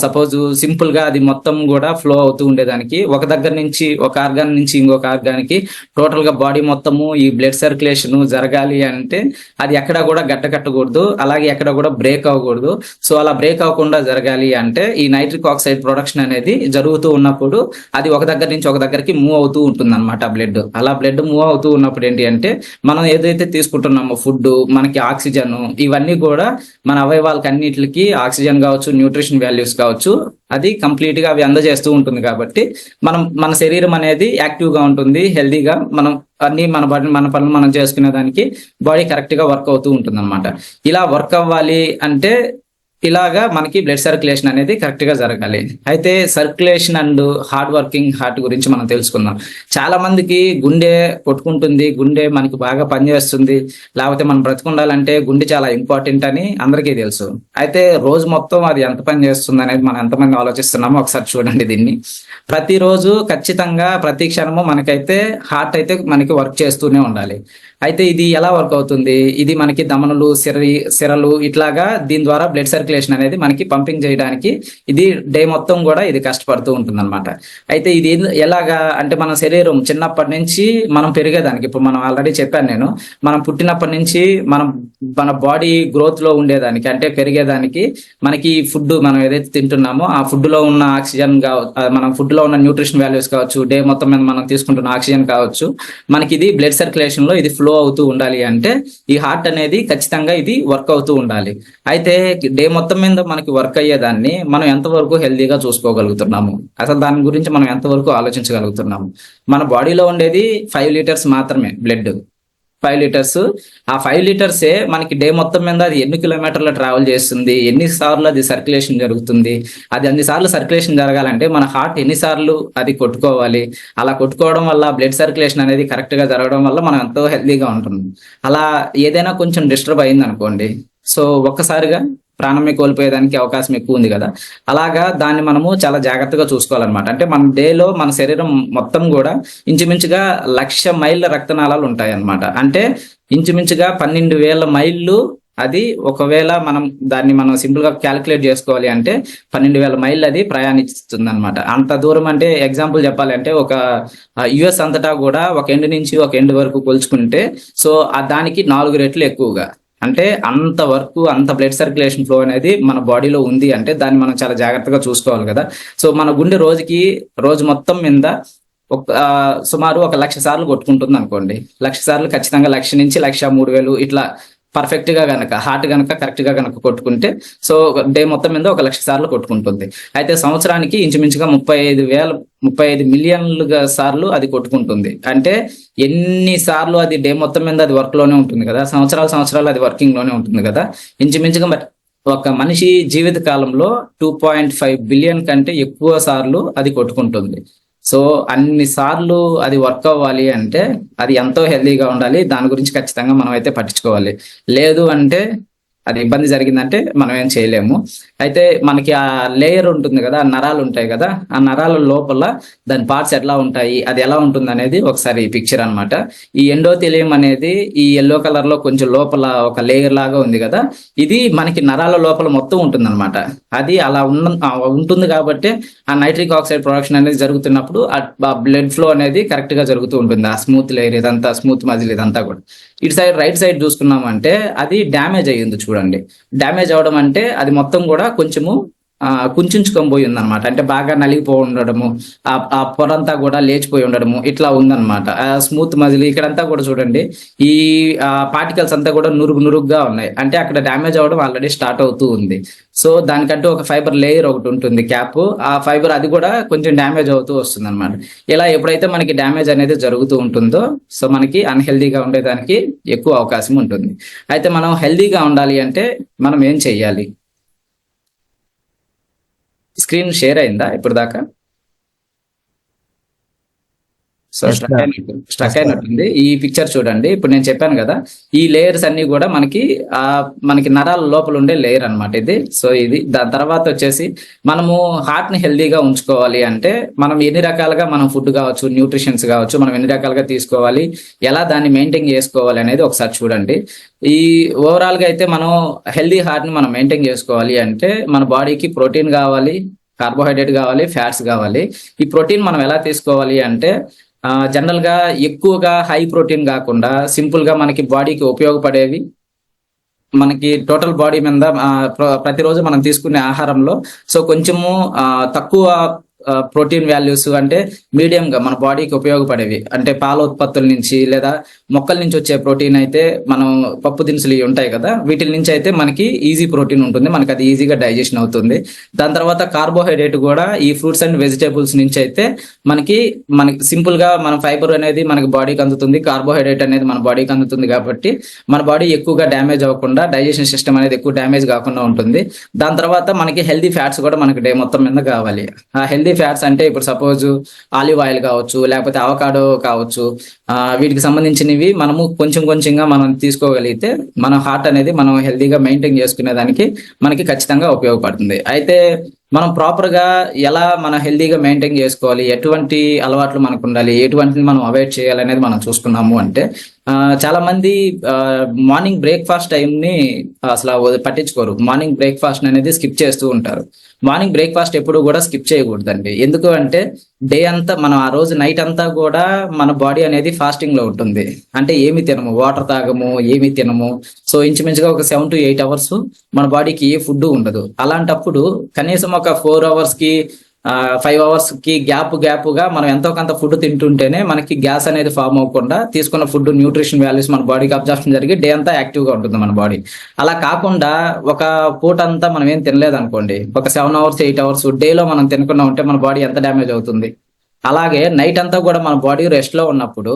సపోజ్ సింపుల్ గా అది మొత్తం కూడా ఫ్లో అవుతూ ఉండేదానికి ఒక దగ్గర నుంచి ఒక ఆర్గాన్ నుంచి ఇంకొక ఆర్గానికి టోటల్ గా బాడీ మొత్తము ఈ బ్లడ్ సర్క్యులేషన్ జరగాలి అంటే అది ఎక్కడ కూడా గట్టకట్టకూడదు, అలాగే ఎక్కడ కూడా బ్రేక్ అవ్వకూడదు. సో అలా బ్రేక్ అవ్వకుండా జరగాలి అంటే ఈ నైట్రిక్ ఆక్సైడ్ ప్రొడక్షన్ అనేది జరుగుతూ ఉన్నప్పుడు అది ఒక దగ్గర నుంచి ఒక దగ్గరికి మూవ్ అవుతూ ఉంటుంది అనమాట బ్లడ్. అలా బ్లడ్ మూవ్ అవుతూ ఉన్నప్పుడు ఏంటి అంటే మనం ఏదైతే తీసుకుంటున్నామో ఫుడ్, మనకి ఆక్సిజన్, ఇవన్నీ కూడా మన అవయవాలకు అన్నిటికి ఆక్సిజన్ కావచ్చు, న్యూట్రిషన్ వాల్యూస్ కావచ్చు, అది కంప్లీట్ గా అవి అందజేస్తూ ఉంటుంది. కాబట్టి మన శరీరం అనేది యాక్టివ్ గా ఉంటుంది, హెల్దీగా మనం అన్ని మన పనులు మనం చేసుకునే దానికి బాడీ కరెక్ట్ గా వర్క్ అవుతూ ఉంటుంది అనమాట. ఇలా వర్క్ అవ్వాలి అంటే ఇలాగా మనకి బ్లడ్ సర్క్యులేషన్ అనేది కరెక్ట్ గా జరగాలి. అయితే circulation and hard working heart గురించి మనం తెలుసుకుందాం. చాలా మందికి గుండె కొట్టుకుంటుంది, గుండె మనకి బాగా పనిచేస్తుంది, లేకపోతే మనం బ్రతికుండాలంటే గుండె చాలా ఇంపార్టెంట్ అని అందరికీ తెలుసు. అయితే రోజు మొత్తం అది ఎంత పని చేస్తుంది అనేది మనం ఎంతమంది ఆలోచిస్తున్నామో ఒకసారి చూడండి దీన్ని. ప్రతిరోజు ఖచ్చితంగా ప్రతి క్షణము మనకైతే హార్ట్ అయితే మనకి వర్క్ చేస్తూనే ఉండాలి. అయితే ఇది ఎలా వర్క్ అవుతుంది? ఇది మనకి దమనులు, సిరలు ఇట్లాగా దీని ద్వారా బ్లడ్ సర్క్యులేషన్ అనేది మనకి పంపింగ్ చేయడానికి ఇది డే మొత్తం కూడా ఇది కష్టపడుతూ ఉంటుంది అనమాట. అయితే ఇది ఎలాగా అంటే మన శరీరం చిన్నప్పటి నుంచి మనం పెరిగేదానికి, ఇప్పుడు మనం ఆల్రెడీ చెప్పాను నేను, మనం పుట్టినప్పటి నుంచి మన బాడీ గ్రోత్ లో ఉండేదానికి అంటే పెరిగేదానికి మనకి ఫుడ్ మనం ఏదైతే తింటున్నామో ఆ ఫుడ్ లో ఉన్న ఆక్సిజన్ మనం ఫుడ్ లో ఉన్న న్యూట్రిషన్ వాల్యూస్ కావచ్చు, డే మొత్తం మీద మనం తీసుకుంటున్న ఆక్సిజన్ కావచ్చు, మనకి ఇది బ్లడ్ సర్క్యులేషన్ లో ఇది ఫ్లో అవుతూ ఉండాలి అంటే ఈ హార్ట్ అనేది ఖచ్చితంగా ఇది వర్క్ అవుతూ ఉండాలి. అయితే డే మొత్తం మీద మనకి వర్క్ అయ్యేదాన్ని మనం ఎంతవరకు హెల్దీగా చూసుకోగలుగుతున్నాము, అసలు దాని గురించి మనం ఎంతవరకు ఆలోచించగలుగుతున్నాము? మన బాడీలో ఉండేది 5 లీటర్స్ మాత్రమే బ్లడ్, 5 లీటర్స్. ఆ 5 లీటర్సే మనకి డే మొత్తం మీద అది ఎన్ని కిలోమీటర్లు ట్రావెల్ చేస్తుంది, ఎన్నిసార్లు అది సర్క్యులేషన్ జరుగుతుంది, అది అన్నిసార్లు సర్క్యులేషన్ జరగాలంటే మన హార్ట్ ఎన్నిసార్లు అది కొట్టుకోవాలి. అలా కొట్టుకోవడం వల్ల బ్లడ్ సర్క్యులేషన్ అనేది కరెక్ట్ గా జరగడం వల్ల మనం ఎంతో హెల్దీగా ఉంటుంది. అలా ఏదైనా కొంచెం డిస్టర్బ్ అయింది అనుకోండి, సో ఒక్కసారిగా ప్రాణమే కోల్పోయేదానికి అవకాశం ఎక్కువ ఉంది కదా. అలాగా దాన్ని మనము చాలా జాగ్రత్తగా చూసుకోవాలన్నమాట. అంటే మన డేలో మన శరీరం మొత్తం కూడా ఇంచుమించుగా 1,00,000 మైళ్ళ రక్తనాళాలు ఉంటాయి అన్నమాట. అంటే ఇంచుమించుగా 12,000 మైళ్ళు. అది ఒకవేళ మనం సింపుల్ గా క్యాలిక్యులేట్ చేసుకోవాలి అంటే 12,000 మైళ్ళు అది ప్రయాణిస్తుంది అనమాట. అంత దూరం అంటే ఎగ్జాంపుల్ చెప్పాలి అంటే ఒక యుఎస్ అంతటా కూడా ఒక ఎండ్ నుంచి ఒక ఎండ్ వరకు కొలుచుకుంటే సో దానికి 4 రెట్లు ఎక్కువగా, అంటే అంత వర్క్, అంత బ్లడ్ సర్క్యులేషన్ ఫ్లో అనేది మన బాడీలో ఉంది అంటే దాన్ని మనం చాలా జాగ్రత్తగా చూసుకోవాలి కదా. సో మన గుండె రోజు మొత్తం మీద సుమారు 1,00,000 సార్లు కొట్టుకుంటుంది అనుకోండి. 1,00,000 సార్లు ఖచ్చితంగా 1,00,000 నుంచి 1,03,000 ఇట్లా పర్ఫెక్ట్ గా గనక హార్ట్ గనక కరెక్ట్ గా గనక కొట్టుకుంటే సో డే మొత్తం మీద 1,00,000 సార్లు కొట్టుకుంటుంది. అయితే సంవత్సరానికి ఇంచుమించుగా 35 మిలియన్లుగా సార్లు అది కొట్టుకుంటుంది. అంటే ఎన్ని సార్లు అది డే మొత్తం మీద అది వర్క్ లోనే ఉంటుంది కదా, సంవత్సరాలు అది వర్కింగ్ లోనే ఉంటుంది కదా. ఇంచుమించుగా ఒక మనిషి జీవిత కాలంలో 2.5 బిలియన్ కంటే ఎక్కువ సార్లు అది కొట్టుకుంటుంది. సో అన్ని సార్లు అది వర్క్ అవ్వాలి అంటే అది ఎంతో హెల్దీగా ఉండాలి. దాని గురించి ఖచ్చితంగా మనం అయితే పట్టించుకోవాలి. లేదు అంటే అది ఇబ్బంది జరిగిందంటే మనం ఏం చేయలేము. అయితే మనకి ఆ లేయర్ ఉంటుంది కదా, ఆ నరాలు ఉంటాయి కదా, ఆ నరాల లోపల దాని పార్ట్స్ ఎట్లా ఉంటాయి, అది ఎలా ఉంటుంది అనేది ఒకసారి పిక్చర్ అనమాట. ఈ ఎండోథెలియం అనేది ఈ ఎల్లో కలర్ లో కొంచెం లోపల ఒక లేయర్ లాగా ఉంది కదా, ఇది మనకి నరాల లోపల మొత్తం ఉంటుంది అనమాట. అది అలా ఉంటుంది కాబట్టి ఆ నైట్రిక్ ఆక్సైడ్ ప్రొడక్షన్ అనేది జరుగుతున్నప్పుడు ఆ బ్లడ్ ఫ్లో అనేది కరెక్ట్ గా జరుగుతూ ఉంటుంది. ఆ స్మూత్ లేయర్ ఇదంతా, స్మూత్ మజిల్ ఇదంతా కూడా. ఇటు సైడ్ రైట్ సైడ్ చూసుకున్నామంటే అది డ్యామేజ్ అయ్యింది చూడండి. డ్యామేజ్ అవడం అంటే అది మొత్తం కూడా కొంచెము కుంచుకొని పోయి ఉందన్నమాట. అంటే బాగా నలిగిపోయి ఉండడము, ఆ పొరంతా కూడా లేచిపోయి ఉండడము ఇట్లా ఉందన్నమాట. స్మూత్ మజిల్ ఇక్కడంతా కూడా చూడండి, ఈ పార్టికల్స్ అంతా కూడా నురుగుగా ఉన్నాయి. అంటే అక్కడ డ్యామేజ్ అవడం ఆల్రెడీ స్టార్ట్ అవుతూ ఉంది. సో దానికంటూ ఒక ఫైబర్ లేయర్ ఒకటి ఉంటుంది, క్యాప్. ఆ ఫైబర్ అది కూడా కొంచెం డ్యామేజ్ అవుతూ వస్తుంది అనమాట. ఇలా ఎప్పుడైతే మనకి డ్యామేజ్ అనేది జరుగుతూ ఉంటుందో సో మనకి అన్హెల్దీగా ఉండేదానికి ఎక్కువ అవకాశం ఉంటుంది. అయితే మనం హెల్దీగా ఉండాలి అంటే మనం ఏం చెయ్యాలి? స్క్రీన్ షేర్ అయిందా ఇప్పుడు దాకా? సో స్ట్రక్ అయినట్టుంది. ఈ పిక్చర్ చూడండి. ఇప్పుడు నేను చెప్పాను కదా, ఈ లేయర్స్ అన్ని కూడా మనకి నరాల లోపల ఉండే లేయర్ అన్నమాట ఇది. సో ఇది దాని తర్వాత వచ్చేసి మనము హార్ట్ ని హెల్దీగా ఉంచుకోవాలి అంటే మనం ఎన్ని రకాలుగా మనం ఫుడ్ కావచ్చు, న్యూట్రిషన్స్ కావచ్చు, మనం ఎన్ని రకాలుగా తీసుకోవాలి, ఎలా దాన్ని మెయింటైన్ చేసుకోవాలి అనేది ఒకసారి చూడండి. ఈ ఓవరాల్ గా అయితే మనం హెల్దీ హార్ట్ ని మనం మెయింటైన్ చేసుకోవాలి అంటే మన బాడీకి ప్రోటీన్ కావాలి, కార్బోహైడ్రేట్ కావాలి, ఫ్యాట్స్ కావాలి. ఈ ప్రోటీన్ మనం ఎలా తీసుకోవాలి అంటే జనరల్ గా ఎక్కువగా హై ప్రోటీన్ కాకుండా సింపుల్ గా మనకి బాడీకి ఉపయోగపడేవి, మనకి టోటల్ బాడీ మీద ప్రతిరోజు మనం తీసుకునే ఆహారంలో సో కొంచెము తక్కువ ప్రోటీన్ వాల్యూస్ అంటే మీడియం గా మన బాడీకి ఉపయోగపడేవి, అంటే పాల ఉత్పత్తుల నుంచి లేదా మొక్కల నుంచి వచ్చే ప్రోటీన్ అయితే మనం పప్పు దినుసులు ఇవి ఉంటాయి కదా, వీటి నుంచి అయితే మనకి ఈజీ ప్రోటీన్ ఉంటుంది, మనకి అది ఈజీగా డైజెషన్ అవుతుంది. దాని తర్వాత కార్బోహైడ్రేట్ కూడా ఈ ఫ్రూట్స్ అండ్ వెజిటేబుల్స్ నుంచి అయితే మనకి సింపుల్ గా మన ఫైబర్ అనేది మనకి బాడీకి అందుతుంది, కార్బోహైడ్రేట్ అనేది మన బాడీకి అందుతుంది. కాబట్టి మన బాడీ ఎక్కువగా డ్యామేజ్ అవ్వకుండా, డైజెషన్ సిస్టమ్ అనేది ఎక్కువ డ్యామేజ్ కాకుండా ఉంటుంది. దాని తర్వాత మనకి హెల్దీ ఫ్యాట్స్ కూడా మనకి డే మొత్తం మీద కావాలి. ఆ హెల్దీ ఫ్యాట్స్ అంటే ఇప్పుడు సపోజ్ ఆలివ్ ఆయిల్ కావచ్చు, లేకపోతే అవకాడో కావచ్చు, వీటికి సంబంధించినవి మనము కొంచెం కొంచెంగా మనం తీసుకోగలిగితే మన హార్ట్ అనేది మనం హెల్దీగా మెయింటైన్ చేసుకునే దానికి మనకి ఖచ్చితంగా ఉపయోగపడుతుంది. అయితే మనం ప్రాపర్ గా ఎలా మనం హెల్దీగా మెయింటైన్ చేసుకోవాలి, ఎటువంటి అలవాట్లు మనకు ఉండాలి, ఎటువంటిని మనం అవాయిడ్ చేయాలి అనేది మనం చూసుకున్నాము అంటే చాలా మంది మార్నింగ్ బ్రేక్ఫాస్ట్ టైం ని అసలు పట్టించుకోరు. మార్నింగ్ బ్రేక్ఫాస్ట్ అనేది స్కిప్ చేస్తూ ఉంటారు. మార్నింగ్ బ్రేక్ఫాస్ట్ ఎప్పుడు కూడా స్కిప్ చేయకూడదండి. ఎందుకు అంటే డే అంతా మనం ఆ రోజు నైట్ అంతా కూడా మన బాడీ అనేది ఫాస్టింగ్ లో ఉంటుంది. అంటే ఏమి తినము, వాటర్ తాగము, ఏమి తినము. సో ఇంచుమించుగా ఒక 7 to 8 hours మన బాడీకి ఏ ఫుడ్ ఉండదు. అలాంటప్పుడు కనీసం ఒక 4 hours కి 5 hours కి గ్యాప్ గా మనం ఎంతో కొంత ఫుడ్ తింటుంటేనే మనకి గ్యాస్ అనేది ఫామ్ అవ్వకుండా తీసుకున్న ఫుడ్ న్యూట్రిషన్ వాల్యూస్ మన బాడీకి అబ్జర్ప్షన్ జరిగి డే అంతా యాక్టివ్ గా ఉంటుంది మన బాడీ. అలా కాకుండా ఒక పూట అంతా మనం ఏం తినలేదు అనుకోండి, ఒక 7 hours 8 hours డేలో మనం తినకుండా ఉంటే మన బాడీ ఎంత డ్యామేజ్ అవుతుంది. అలాగే నైట్ అంతా కూడా మన బాడీ రెస్ట్ లో ఉన్నప్పుడు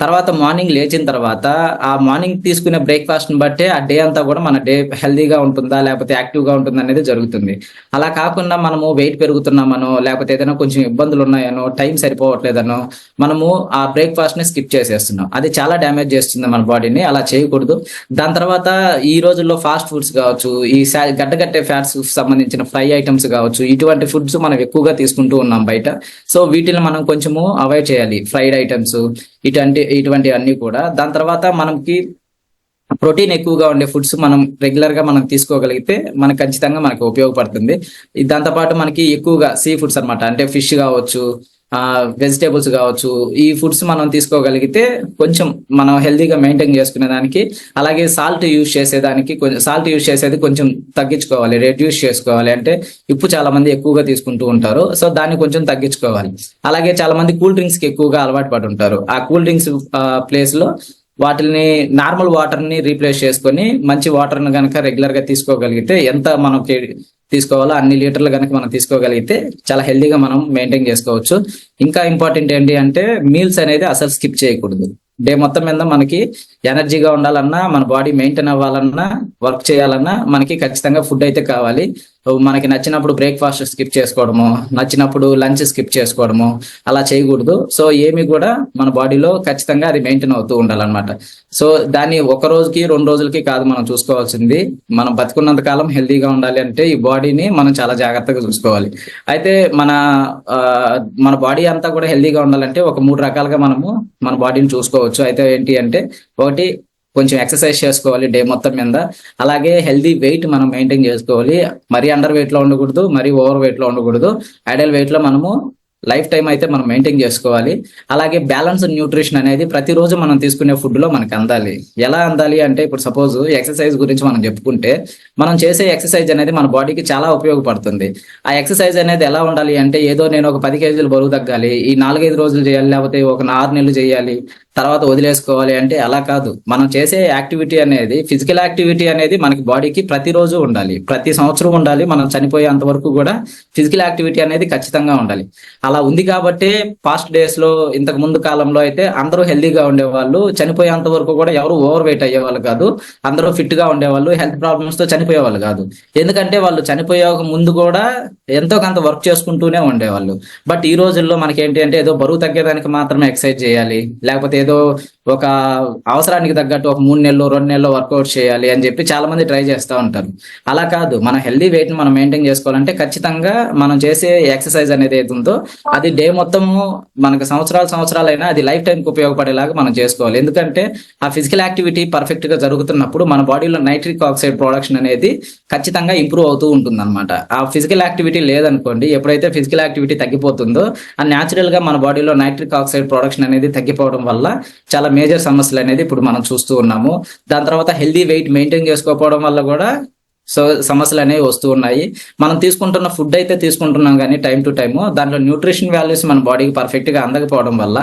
తర్వాత మార్నింగ్ లేచిన తర్వాత ఆ మార్నింగ్ తీసుకునే బ్రేక్ఫాస్ట్ ని బట్టే ఆ డే అంతా కూడా మన డే హెల్దీగా ఉంటుందా లేకపోతే యాక్టివ్ గా ఉంటుందా అనేది జరుగుతుంది. అలా కాకుండా మనము వెయిట్ పెరుగుతున్నామనో లేకపోతే ఏదైనా కొంచెం ఇబ్బందులు ఉన్నాయనో, టైం సరిపోవట్లేదనో మనము ఆ బ్రేక్ఫాస్ట్ ని స్కిప్ చేసేస్తున్నాం. అది చాలా డ్యామేజ్ చేస్తుంది మన బాడీని. అలా చేయకూడదు. దాని తర్వాత ఈ రోజుల్లో ఫాస్ట్ ఫుడ్స్ కావచ్చు, ఈ గడ్డగట్టే ఫ్యాట్స్ సంబంధించిన ఫ్రై ఐటమ్స్ కావచ్చు, ఇటువంటి ఫుడ్స్ మనం ఎక్కువగా తీసుకుంటూ ఉన్నాం బయట. సో వీటిని మనం కొంచెము అవాయిడ్ చేయాలి, ఫ్రైడ్ ఐటమ్స్ ఇటువంటి అన్ని కూడా. దాని తర్వాత మనకి ప్రోటీన్ ఎక్కువగా ఉండే ఫుడ్స్ మనం రెగ్యులర్ గా మనం తీసుకోగలిగితే మనకు ఖచ్చితంగా మనకు ఉపయోగపడుతుంది. దాంతో పాటు మనకి ఎక్కువగా సీ ఫుడ్స్ అన్నమాట, అంటే ఫిష్ కావచ్చు, వెజిటేబుల్స్ కావచ్చు, ఈ ఫుడ్స్ మనం తీసుకోగలిగితే కొంచెం మనం హెల్దీగా మెయింటైన్ చేసుకునే దానికి, అలాగే సాల్ట్ యూజ్ చేసేది కొంచెం తగ్గించుకోవాలి, రెడ్యూస్ చేసుకోవాలి. అంటే ఉప్పు చాలా మంది ఎక్కువగా తీసుకుంటూ ఉంటారు, సో దాన్ని కొంచెం తగ్గించుకోవాలి. అలాగే చాలా మంది కూల్ డ్రింక్స్ కి ఎక్కువగా అలవాటు పడి ఉంటారు. ఆ కూల్ డ్రింక్స్ ప్లేస్ లో వాటిని నార్మల్ వాటర్ ని రీప్లేస్ చేసుకొని మంచి వాటర్ ని కనుక రెగ్యులర్ గా తీసుకోగలిగితే, ఎంత మనకి తీసుకోవాలో అన్ని లీటర్లు కనుక మనం తీసుకోగలిగితే చాలా హెల్దీగా మనం మెయింటైన్ చేసుకోవచ్చు. ఇంకా ఇంపార్టెంట్ ఏంటి అంటే మీల్స్ అనేది అసలు స్కిప్ చేయకూడదు. డే మొత్తం మీద మనకి ఎనర్జీగా ఉండాలన్నా, మన బాడీ మెయింటైన్ అవ్వాలన్నా, వర్క్ చేయాలన్నా మనకి ఖచ్చితంగా ఫుడ్ అయితే కావాలి. మనకి నచ్చినప్పుడు బ్రేక్ఫాస్ట్ స్కిప్ చేసుకోవడము, నచ్చినప్పుడు లంచ్ స్కిప్ చేసుకోవడము అలా చేయకూడదు. సో ఏమి కూడా మన బాడీలో ఖచ్చితంగా అది మెయింటైన్ అవుతూ ఉండాలన్నమాట. సో దాన్ని 1 రోజుకి 2 రోజులకి కాదు మనం చూసుకోవాల్సింది. మనం బతుకున్నంత కాలం హెల్దీగా ఉండాలి అంటే ఈ బాడీని మనం చాలా జాగ్రత్తగా చూసుకోవాలి. అయితే మన బాడీ అంతా కూడా హెల్దీగా ఉండాలంటే ఒక 3 రకాలుగా మనము మన బాడీని చూసుకోవచ్చు. అయితే ఏంటి అంటే, ఒకటి కొంచెం ఎక్సర్సైజ్ చేసుకోవాలి డే మొత్తం మీద. అలాగే హెల్దీ వెయిట్ మనం మెయింటైన్ చేసుకోవాలి. మరీ అండర్ వెయిట్ లో ఉండకూడదు, మరీ ఓవర్ వెయిట్ లో ఉండకూడదు. ఐడియల్ వెయిట్ లో మనము లైఫ్ టైం అయితే మనం మెయింటైన్ చేసుకోవాలి. అలాగే బ్యాలెన్స్డ్ న్యూట్రిషన్ అనేది ప్రతిరోజు మనం తీసుకునే ఫుడ్ లో మనకి అందాలి. ఎలా అందాలి అంటే, ఇప్పుడు సపోజ్ ఎక్సర్సైజ్ గురించి మనం చెప్పుకుంటే, మనం చేసే ఎక్సర్సైజ్ అనేది మన బాడీకి చాలా ఉపయోగపడుతుంది. ఆ ఎక్సర్సైజ్ అనేది ఎలా ఉండాలి అంటే, ఏదో నేను ఒక 10 kg బరువు తగ్గాలి, ఈ 4-5 రోజులు చేయాలి, లేకపోతే ఒక 6 నెలలు చేయాలి, తర్వాత వదిలేసుకోవాలి అంటే అలా కాదు. మనం చేసే యాక్టివిటీ అనేది, ఫిజికల్ యాక్టివిటీ అనేది మనకి బాడీకి ప్రతిరోజు ఉండాలి, ప్రతి సంవత్సరం ఉండాలి. మనం చనిపోయేంత వరకు కూడా ఫిజికల్ యాక్టివిటీ అనేది ఖచ్చితంగా ఉండాలి. అలా ఉంది కాబట్టి పాస్ట్ డేస్ లో ఇంతకు ముందు కాలంలో అయితే అందరూ హెల్దీగా ఉండేవాళ్ళు, చనిపోయేంత వరకు కూడా ఎవరు ఓవర్ వెయిట్ అయ్యేవాళ్ళు కాదు, అందరూ ఫిట్ గా ఉండేవాళ్ళు, హెల్త్ ప్రాబ్లమ్స్ తో చనిపోయేవాళ్ళు కాదు. ఎందుకంటే వాళ్ళు చనిపోయే ముందు కూడా ఎంతో కొంత వర్క్ చేసుకుంటూనే ఉండేవాళ్ళు. బట్ ఈ రోజుల్లో మనకి ఏంటి అంటే ఏదో బరువు తగ్గేదానికి మాత్రమే ఎక్సర్సైజ్ చేయాలి, లేకపోతే ఏదో ఒక అవసరానికి తగ్గట్టు ఒక 3 నెలలు 2 నెలలు వర్కౌట్ చేయాలి అని చెప్పి చాలా మంది ట్రై చేస్తూ ఉంటారు. అలా కాదు, మన హెల్దీ వెయిట్ ని మనం మెయింటైన్ చేసుకోవాలంటే ఖచ్చితంగా మనం చేసే ఎక్సర్సైజ్ అనేది ఏది ఉందో అది డే మొత్తము మనకు సంవత్సరాలైనా అది లైఫ్ టైం కి ఉపయోగపడేలాగా మనం చేసుకోవాలి. ఎందుకంటే ఆ ఫిజికల్ యాక్టివిటీ పర్ఫెక్ట్ గా జరుగుతున్నప్పుడు మన బాడీలో నైట్రిక్ ఆక్సైడ్ ప్రొడక్షన్ అనేది ఖచ్చితంగా ఇంప్రూవ్ అవుతూ ఉంటుంది అనమాట. ఆ ఫిజికల్ యాక్టివిటీ లేదనుకోండి, ఎప్పుడైతే ఫిజికల్ యాక్టివిటీ తగ్గిపోతుందో అది న్యాచురల్ గా మన బాడీలో నైట్రిక్ ఆక్సైడ్ ప్రొడక్షన్ అనేది తగ్గిపోవడం వల్ల చాలా మేజర్ సమస్యలు అనేది ఇప్పుడు మనం చూస్తూ ఉన్నాము. దాని తర్వాత హెల్దీ వెయిట్ మెయింటైన్ చేసుకోకపోవడం వల్ల కూడా సమస్యలు అనేవి వస్తూ ఉన్నాయి. మనం తీసుకుంటున్న ఫుడ్ అయితే తీసుకుంటున్నాం కానీ టైం టు టైము దాంట్లో న్యూట్రిషన్ వాల్యూస్ మన బాడీకి పర్ఫెక్ట్ గా అందకపోవడం వల్ల,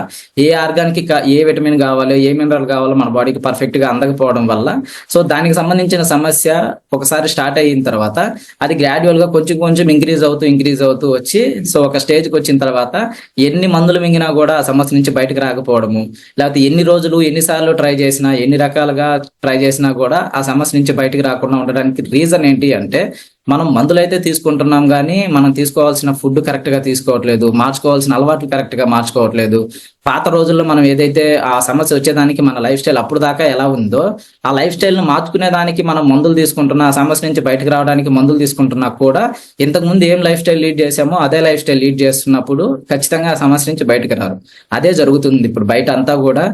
ఏ ఆర్గాన్కి ఏ విటమిన్ కావాలో ఏ మినరల్ కావాలో మన బాడీకి పర్ఫెక్ట్ గా అందకపోవడం వల్ల సో దానికి సంబంధించిన సమస్య ఒకసారి స్టార్ట్ అయిన తర్వాత అది గ్రాడ్యువల్ గా కొంచెం ఇంక్రీజ్ అవుతూ వచ్చి సో ఒక స్టేజ్కి వచ్చిన తర్వాత ఎన్ని మందులు మింగినా కూడా ఆ సమస్య నుంచి బయటకు రాకపోవడము, లేకపోతే ఎన్ని రోజులు ఎన్నిసార్లు ట్రై చేసినా ఎన్ని రకాలుగా ట్రై చేసినా కూడా ఆ సమస్య నుంచి బయటకు రాకుండా ఉండడానికి రీజన్ ఏంటి అంటే మనం మందులైతే తీసుకుంటున్నాం కానీ మనం తీసుకోవాల్సిన ఫుడ్ కరెక్ట్ గా తీసుకోవట్లేదు, మార్చుకోవాల్సిన అలవాట్లు కరెక్ట్ గా మార్చుకోవట్లేదు. పాత రోజుల్లో మనం ఏదైతే ఆ సమస్య వచ్చేదానికి మన లైఫ్ స్టైల్ అప్పుడు దాకా ఎలా ఉందో ఆ లైఫ్ స్టైల్ ను మార్చుకునే దానికి మనం మందులు తీసుకుంటున్నా, ఆ సమస్య నుంచి బయటకు రావడానికి మందులు తీసుకుంటున్నా కూడా ఇంతకు ముందు ఏం లైఫ్ స్టైల్ లీడ్ చేసామో అదే లైఫ్ స్టైల్ లీడ్ చేస్తున్నప్పుడు ఖచ్చితంగా ఆ సమస్య నుంచి బయటకు రారు. అదే జరుగుతుంది ఇప్పుడు బయట అంతా కూడా.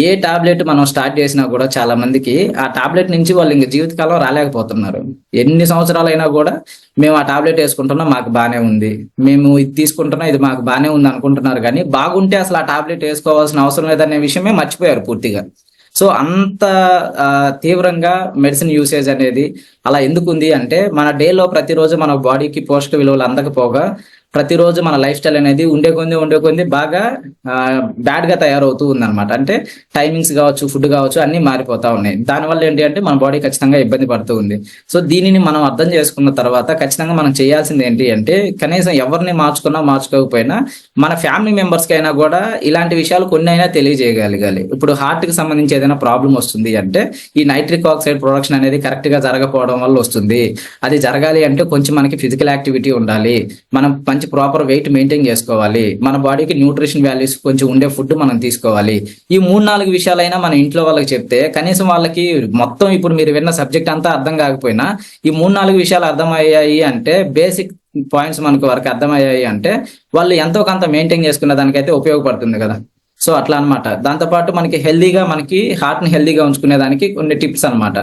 ఏ టాబ్లెట్ మనం స్టార్ట్ చేసినా కూడా చాలా మందికి ఆ టాబ్లెట్ నుంచి వాళ్ళు ఇంక జీవితకాలం రాలేకపోతున్నారు. ఎన్ని సంవత్సరాలైనా కూడా మేము ఆ టాబ్లెట్ వేసుకుంటున్నాం మాకు బానే ఉంది, మేము ఇది తీసుకుంటున్నాం ఇది మాకు బానే ఉంది అనుకుంటున్నారు, కానీ బాగుంటే అసలు ఆ టాబ్లెట్ వేసుకోవాల్సిన అవసరం లేదనే విషయమే మర్చిపోయారు పూర్తిగా. సో అంత తీవ్రంగా మెడిసిన్ యూసేజ్ అనేది అలా ఎందుకు ఉంది అంటే మన డేలో ప్రతిరోజు మన బాడీకి పోషక విలువలు అందకపోగా ప్రతిరోజు మన లైఫ్ స్టైల్ అనేది ఉండే కొంది బాగా బ్యాడ్ గా తయారవుతూ ఉందన్నమాట. అంటే టైమింగ్స్ కావచ్చు, ఫుడ్ కావచ్చు, అన్ని మారిపోతా ఉన్నాయి. దానివల్ల ఏంటి అంటే మన బాడీ ఖచ్చితంగా ఇబ్బంది పడుతూ ఉంది. సో దీనిని మనం అర్థం చేసుకున్న తర్వాత ఖచ్చితంగా మనం చేయాల్సింది ఏంటి అంటే కనీసం ఎవరిని మార్చుకోకపోయినా మన ఫ్యామిలీ మెంబర్స్ కి అయినా కూడా ఇలాంటి విషయాలు కొన్ని అయినా తెలియజేయగలగాలి. ఇప్పుడు హార్ట్ కి సంబంధించి ఏదైనా ప్రాబ్లం వస్తుంది అంటే ఈ నైట్రిక్ ఆక్సైడ్ ప్రొడక్షన్ అనేది కరెక్ట్ గా జరగకపోవడం వల్ల వస్తుంది. అది జరగాలి అంటే కొంచెం మనకి ఫిజికల్ యాక్టివిటీ ఉండాలి, మనం మంచి ప్రాపర్ వెయిట్ మెయింటైన్ చేసుకోవాలి, మన బాడీకి న్యూట్రిషన్ వాల్యూస్ కొంచెం ఉండే ఫుడ్ మనం తీసుకోవాలి. ఈ 3-4 విషయాలైనా మన ఇంట్లో వాళ్ళకి చెప్తే కనీసం వాళ్ళకి మొత్తం ఇప్పుడు మీరు విన్న సబ్జెక్ట్ అంతా అర్థం కాకపోయినా ఈ 3-4 విషయాలు అర్థమయ్యాయి అంటే, బేసిక్ పాయింట్స్ మనకు వరకు అర్థమయ్యాయి అంటే వాళ్ళు ఎంతో కొంత మెయింటైన్ చేసుకునే దానికైతే ఉపయోగపడుతుంది కదా. సో అట్లా అనమాట. దాంతోపాటు మనకి హెల్దీగా మనకి హార్ట్ ని హెల్దీగా ఉంచుకునే దానికి కొన్ని టిప్స్ అనమాట.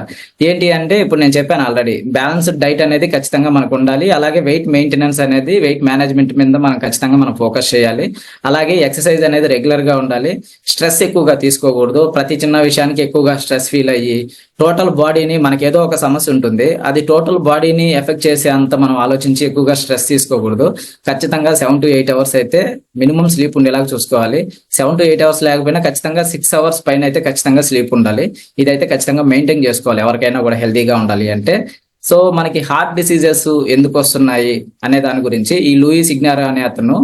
ఏంటి అంటే ఇప్పుడు నేను చెప్పాను ఆల్రెడీ, బ్యాలెన్స్డ్ డైట్ అనేది ఖచ్చితంగా మనకు ఉండాలి. అలాగే వెయిట్ మెయింటెనెన్స్ అనేది వెయిట్ మేనేజ్మెంట్ మీద మనం ఖచ్చితంగా మనం ఫోకస్ చేయాలి. అలాగే ఎక్సర్సైజ్ అనేది రెగ్యులర్ గా ఉండాలి. స్ట్రెస్ ఎక్కువగా తీసుకోకూడదు. ప్రతి చిన్న విషయానికి ఎక్కువగా స్ట్రెస్ ఫీల్ అయ్యి టోటల్ బాడీని, మనకి ఏదో ఒక సమస్య ఉంటుంది అది టోటల్ బాడీని ఎఫెక్ట్ చేసే అంత మనం ఆలోచించి ఎక్కువగా స్ట్రెస్ తీసుకోకూడదు. ఖచ్చితంగా 7 to 8 అవర్స్ అయితే మినిమం స్లీప్ ఉండేలాగా చూసుకోవాలి. 7 to 8 అవర్స్ లేకపోయినా ఖచ్చితంగా 6 అవర్స్ పైన అయితే ఖచ్చితంగా స్లీప్ ఉండాలి. ఇదైతే ఖచ్చితంగా మెయింటైన్ చేసుకోవాలి ఎవరికైనా కూడా హెల్తీగా ఉండాలి అంటే. సో మనకి హార్ట్ డిసీజెస్ ఎందుకు వస్తున్నాయి అనే దాని గురించి ఈ లూయి సిగ్నారో అనే అతను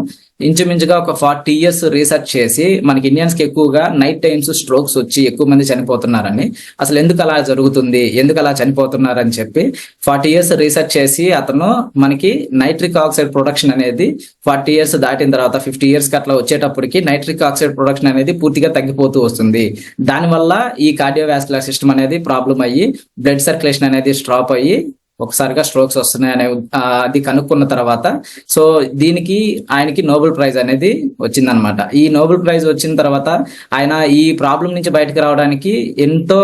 ఇంచుమించుగా ఒక 40 years రీసెర్చ్ చేసి మనకి ఇండియన్స్ కి ఎక్కువగా నైట్ టైమ్స్ స్ట్రోక్స్ వచ్చి ఎక్కువ మంది చనిపోతున్నారని, అసలు ఎందుకు అలా జరుగుతుంది, ఎందుకు అలా చనిపోతున్నారని చెప్పి 40 years రీసెర్చ్ చేసి అతను మనకి నైట్రిక్ ఆక్సైడ్ ప్రొడక్షన్ అనేది 40 years దాటిన తర్వాత 50 years కి అట్లా వచ్చేటప్పటికి నైట్రిక్ ఆక్సైడ్ ప్రొడక్షన్ అనేది పూర్తిగా తగ్గిపోతూ వస్తుంది. దానివల్ల ఈ కార్డియోవాస్కులర్ సిస్టమ్ అనేది ప్రాబ్లం అయ్యి బ్లడ్ సర్క్యులేషన్ అనేది స్టాప్ అయ్యి ఒకసారిగా స్ట్రోక్స్ వస్తున్నాయి అనే అది కనుక్కున్న తర్వాత సో దీనికి ఆయనకి నోబెల్ ప్రైజ్ అనేది వచ్చిందనమాట. ఈ నోబెల్ ప్రైజ్ వచ్చిన తర్వాత ఆయన ఈ ప్రాబ్లం నుంచి బయటకు రావడానికి ఎంతో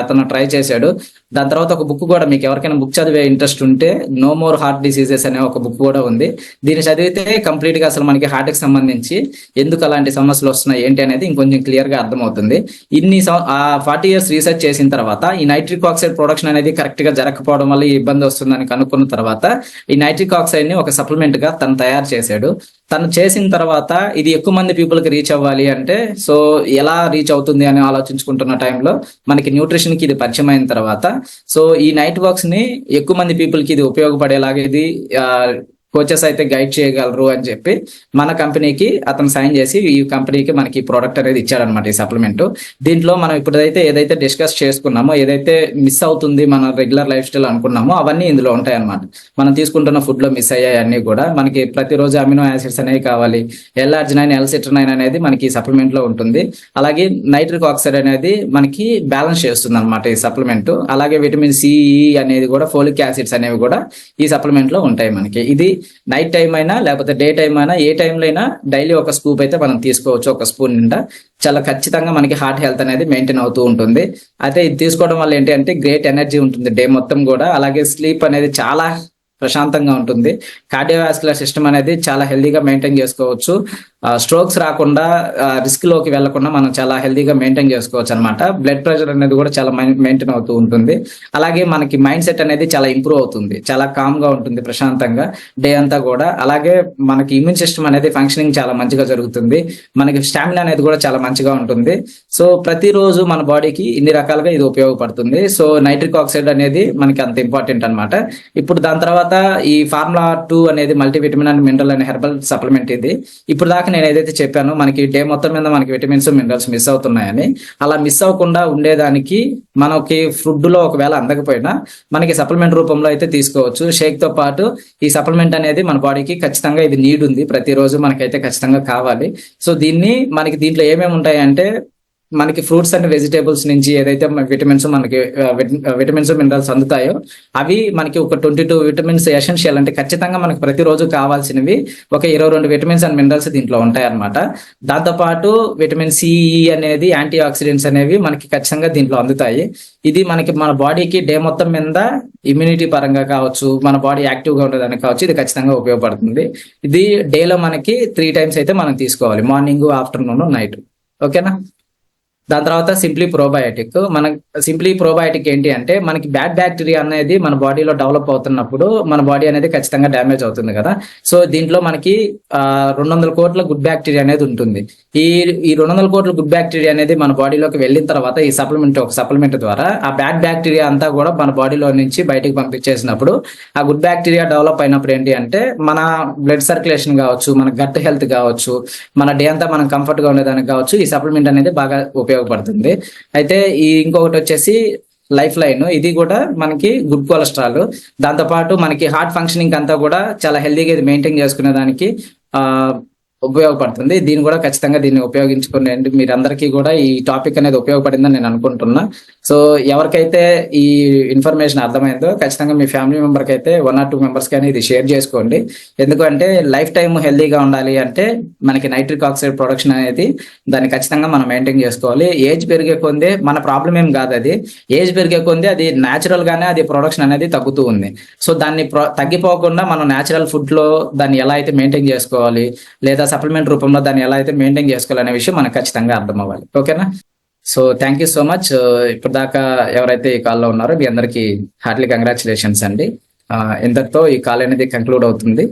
అతను ట్రై చేశాడు. దాని తర్వాత ఒక బుక్ కూడా, మీకు ఎవరికైనా బుక్ చదివే ఇంట్రెస్ట్ ఉంటే నో మోర్ హార్ట్ డిసీజెస్ అనే ఒక బుక్ కూడా ఉంది. దీన్ని చదివితే కంప్లీట్ గా అసలు మనకి హార్ట్ కి సంబంధించి ఎందుకు అలాంటి సమస్యలు వస్తున్నాయి ఏంటి అనేది ఇంకొంచెం క్లియర్ గా అర్థమవుతుంది. 40 years రీసెర్చ్ చేసిన తర్వాత ఈ నైట్రిక్ ఆక్సైడ్ ప్రొడక్షన్ అనేది కరెక్ట్ గా జరగకపోవడం వల్ల ఈ ఇబ్బంది వస్తుందని కనుక్కున్న తర్వాత ఈ నైట్రిక్ ఆక్సైడ్ ని ఒక సప్లిమెంట్ గా తను తయారు చేశాడు. తను చేసిన తర్వాత ఇది ఎక్కువ మంది పీపుల్ కి రీచ్ అవ్వాలి అంటే సో ఎలా రీచ్ అవుతుంది అని ఆలోచించుకుంటున్న టైంలో మనకి న్యూట్రిషన్ కి ఇది పరిచయం అయిన తర్వాత సో ఈ నైట్ వర్క్స్ ని ఎక్కువ మంది పీపుల్ కి ఇది ఉపయోగపడేలాగా ఇది కోచెస్ అయితే గైడ్ చేయగలరు అని చెప్పి మన కంపెనీకి అతను సైన్ చేసి ఈ కంపెనీకి మనకి ప్రోడక్ట్ అనేది ఇచ్చాడనమాట ఈ సప్లిమెంట్. దీంట్లో మనం ఇప్పుడైతే ఏదైతే డిస్కస్ చేసుకున్నామో, ఏదైతే మిస్ అవుతుంది మన రెగ్యులర్ లైఫ్ స్టైల్ అనుకున్నామో అవన్నీ ఇందులో ఉంటాయి అనమాట. మనం తీసుకుంటున్న ఫుడ్ లో మిస్ అయ్యాయి అన్ని కూడా మనకి ప్రతిరోజు అమినో యాసిడ్స్ అనేవి కావాలి. L-arginine, L-citrulline అనేది మనకి ఈ సప్లిమెంట్ లో ఉంటుంది. అలాగే నైట్రిక్ ఆక్సైడ్ అనేది మనకి బ్యాలెన్స్ చేస్తుంది అనమాట ఈ సప్లిమెంట్. అలాగే విటమిన్ సి అనేది కూడా, ఫోలిక్ యాసిడ్స్ అనేవి కూడా ఈ సప్లిమెంట్ లో ఉంటాయి మనకి. ఇది నైట్ టైం అయినా లేకపోతే డే టైం అయినా ఏ టైంలో అయినా డైలీ ఒక స్కూప్ అయితే మనం తీసుకోవచ్చు, ఒక స్పూన్ నిండా. చాలా ఖచ్చితంగా మనకి హార్ట్ హెల్త్ అనేది మెయింటైన్ అవుతూ ఉంటుంది. అయితే ఇది తీసుకోవడం వల్ల ఏంటి అంటే గ్రేట్ ఎనర్జీ ఉంటుంది డే మొత్తం కూడా. అలాగే స్లీప్ అనేది చాలా ప్రశాంతంగా ఉంటుంది. కార్డియోవాస్కులర్ సిస్టమ్ అనేది చాలా హెల్దీగా మెయింటైన్ చేసుకోవచ్చు. స్ట్రోక్స్ రాకుండా, రిస్క్ లోకి వెళ్లకుండా మనం చాలా హెల్దీగా మెయింటైన్ చేసుకోవచ్చు అనమాట. బ్లడ్ ప్రెషర్ అనేది కూడా చాలా మెయింటైన్ అవుతూ ఉంటుంది. అలాగే మనకి మైండ్ సెట్ అనేది చాలా ఇంప్రూవ్ అవుతుంది, చాలా కామ్ గా ఉంటుంది ప్రశాంతంగా డే అంతా కూడా. అలాగే మనకి ఇమ్యూన్ సిస్టమ్ అనేది ఫంక్షనింగ్ చాలా మంచిగా జరుగుతుంది. మనకి స్టామినా అనేది కూడా చాలా మంచిగా ఉంటుంది. సో ప్రతిరోజు మన బాడీకి ఇన్ని రకాలుగా ఇది ఉపయోగపడుతుంది. సో నైట్రిక్ ఆక్సైడ్ అనేది మనకి అంత ఇంపార్టెంట్ అనమాట. ఇప్పుడు దాని తర్వాత ఈ ఫార్ములా 2 అనేది multivitamin and mineral and herbal supplement. ఇది ఇప్పుడు దాకా నేను ఏదైతే చెప్పానో మనకి డే మొత్తం మీద మనకి విటమిన్స్ మినరల్స్ మిస్ అవుతున్నాయని, అలా మిస్ అవ్వకుండా ఉండేదానికి మనకి ఫుడ్ లో ఒకవేళ అందకపోయినా మనకి సప్లిమెంట్ రూపంలో అయితే తీసుకోవచ్చు. షేక్ తో పాటు ఈ సప్లిమెంట్ అనేది మన బాడీకి ఖచ్చితంగా ఇది నీడ్ ఉంది, ప్రతిరోజు మనకైతే ఖచ్చితంగా కావాలి. సో దీంట్లో ఏమేమి ఉంటాయి అంటే మనకి ఫ్రూట్స్ అండ్ వెజిటేబుల్స్ నుంచి ఏదైతే విటమిన్స్ మనకి విటమిన్స్ మినరల్స్ అందుతాయో అవి మనకి ఒక 22 విటమిన్స్ ఎసెన్షియల్, అంటే ఖచ్చితంగా మనకి ప్రతిరోజు కావాల్సినవి ఒక 22 విటమిన్స్ అండ్ మినరల్స్ దీంట్లో ఉంటాయి అనమాట. దాంతోపాటు విటమిన్ సి అనేది, యాంటీ ఆక్సిడెంట్స్ అనేవి మనకి ఖచ్చితంగా దీంట్లో అందుతాయి. ఇది మనకి మన బాడీకి డే మొత్తం మీద ఇమ్యూనిటీ పరంగా కావచ్చు, మన బాడీ యాక్టివ్ గా ఉండడానికి కావచ్చు, ఇది ఖచ్చితంగా ఉపయోగపడుతుంది. ఇది డేలో మనకి 3 టైమ్స్ అయితే మనం తీసుకోవాలి, మార్నింగ్, ఆఫ్టర్నూన్, నైట్. ఓకేనా? దాని తర్వాత సింప్లీ ప్రోబయాటిక్. సింప్లీ ప్రోబయాటిక్ ఏంటి అంటే మనకి బ్యాడ్ బ్యాక్టీరియా అనేది మన బాడీలో డెవలప్ అవుతున్నప్పుడు మన బాడీ అనేది ఖచ్చితంగా డ్యామేజ్ అవుతుంది కదా. సో దీంట్లో మనకి 200 కోట్ల గుడ్ బ్యాక్టీరియా అనేది ఉంటుంది. ఈ 200 కోట్ల గుడ్ బ్యాక్టీరియా అనేది మన బాడీలోకి వెళ్ళిన తర్వాత ఈ సప్లిమెంట్ ద్వారా ఆ బ్యాడ్ బ్యాక్టీరియా అంతా కూడా మన బాడీలో నుంచి బయటకు పంపించేసినప్పుడు ఆ గుడ్ బ్యాక్టీరియా డెవలప్ అయినప్పుడు ఏంటి అంటే మన బ్లడ్ సర్క్యులేషన్ కావచ్చు, మన గట్ హెల్త్ కావచ్చు, మన డే అంతా మనం కంఫర్ట్ గా ఉండేదానికి కావచ్చు, ఈ సప్లిమెంట్ అనేది బాగా ఉపయోగపడుతుంది. అయితే ఇంకొకటి వచ్చేసి లైఫ్ లైన్. ఇది కూడా మనకి గుడ్ కొలెస్ట్రాల్, దాంతోపాటు మనకి హార్ట్ ఫంక్షనింగ్ అంతా కూడా చాలా హెల్దీగా ఇది మెయింటైన్ చేసుకునే దానికి ఉపయోగపడుతుంది. దీన్ని కూడా ఖచ్చితంగా దీన్ని ఉపయోగించుకునే మీరందరికీ కూడా ఈ టాపిక్ అనేది ఉపయోగపడిందని నేను అనుకుంటున్నా. సో ఎవరికైతే ఈ ఇన్ఫర్మేషన్ అర్థమైందో ఖచ్చితంగా మీ ఫ్యామిలీ మెంబర్కి అయితే 1 or 2 మెంబర్స్ కానీ ఇది షేర్ చేసుకోండి. ఎందుకంటే లైఫ్ టైం హెల్దీగా ఉండాలి అంటే మనకి నైట్రిక్ ఆక్సైడ్ ప్రొడక్షన్ అనేది దాన్ని ఖచ్చితంగా మనం మెయింటైన్ చేసుకోవాలి. ఏజ్ పెరిగే కొందే మన ప్రాబ్లం ఏం కాదు, అది ఏజ్ పెరిగే కొందే అది న్యాచురల్ గానే అది ప్రొడక్షన్ అనేది తగ్గుతూ ఉంది. సో దాన్ని తగ్గిపోకుండా మనం న్యాచురల్ ఫుడ్ లో దాన్ని ఎలా అయితే మెయింటైన్ చేసుకోవాలి, లేదా సప్లిమెంట్ రూపంలో దాన్ని ఎలా అయితే మెయింటైన్ చేసుకోవాలనే విషయం మనకు ఖచ్చితంగా అర్థం అవ్వాలి. ఓకేనా? So thank you so much. ఇప్పుడు దాకా ఎవరైతే ఈ కాల్లో ఉన్నారో మీ అందరికీ హార్ట్లీ కంగ్రాచులేషన్స్ అండి. ఇంతటితో ఈ కాల్ అనేది కంక్లూడ్ అవుతుంది.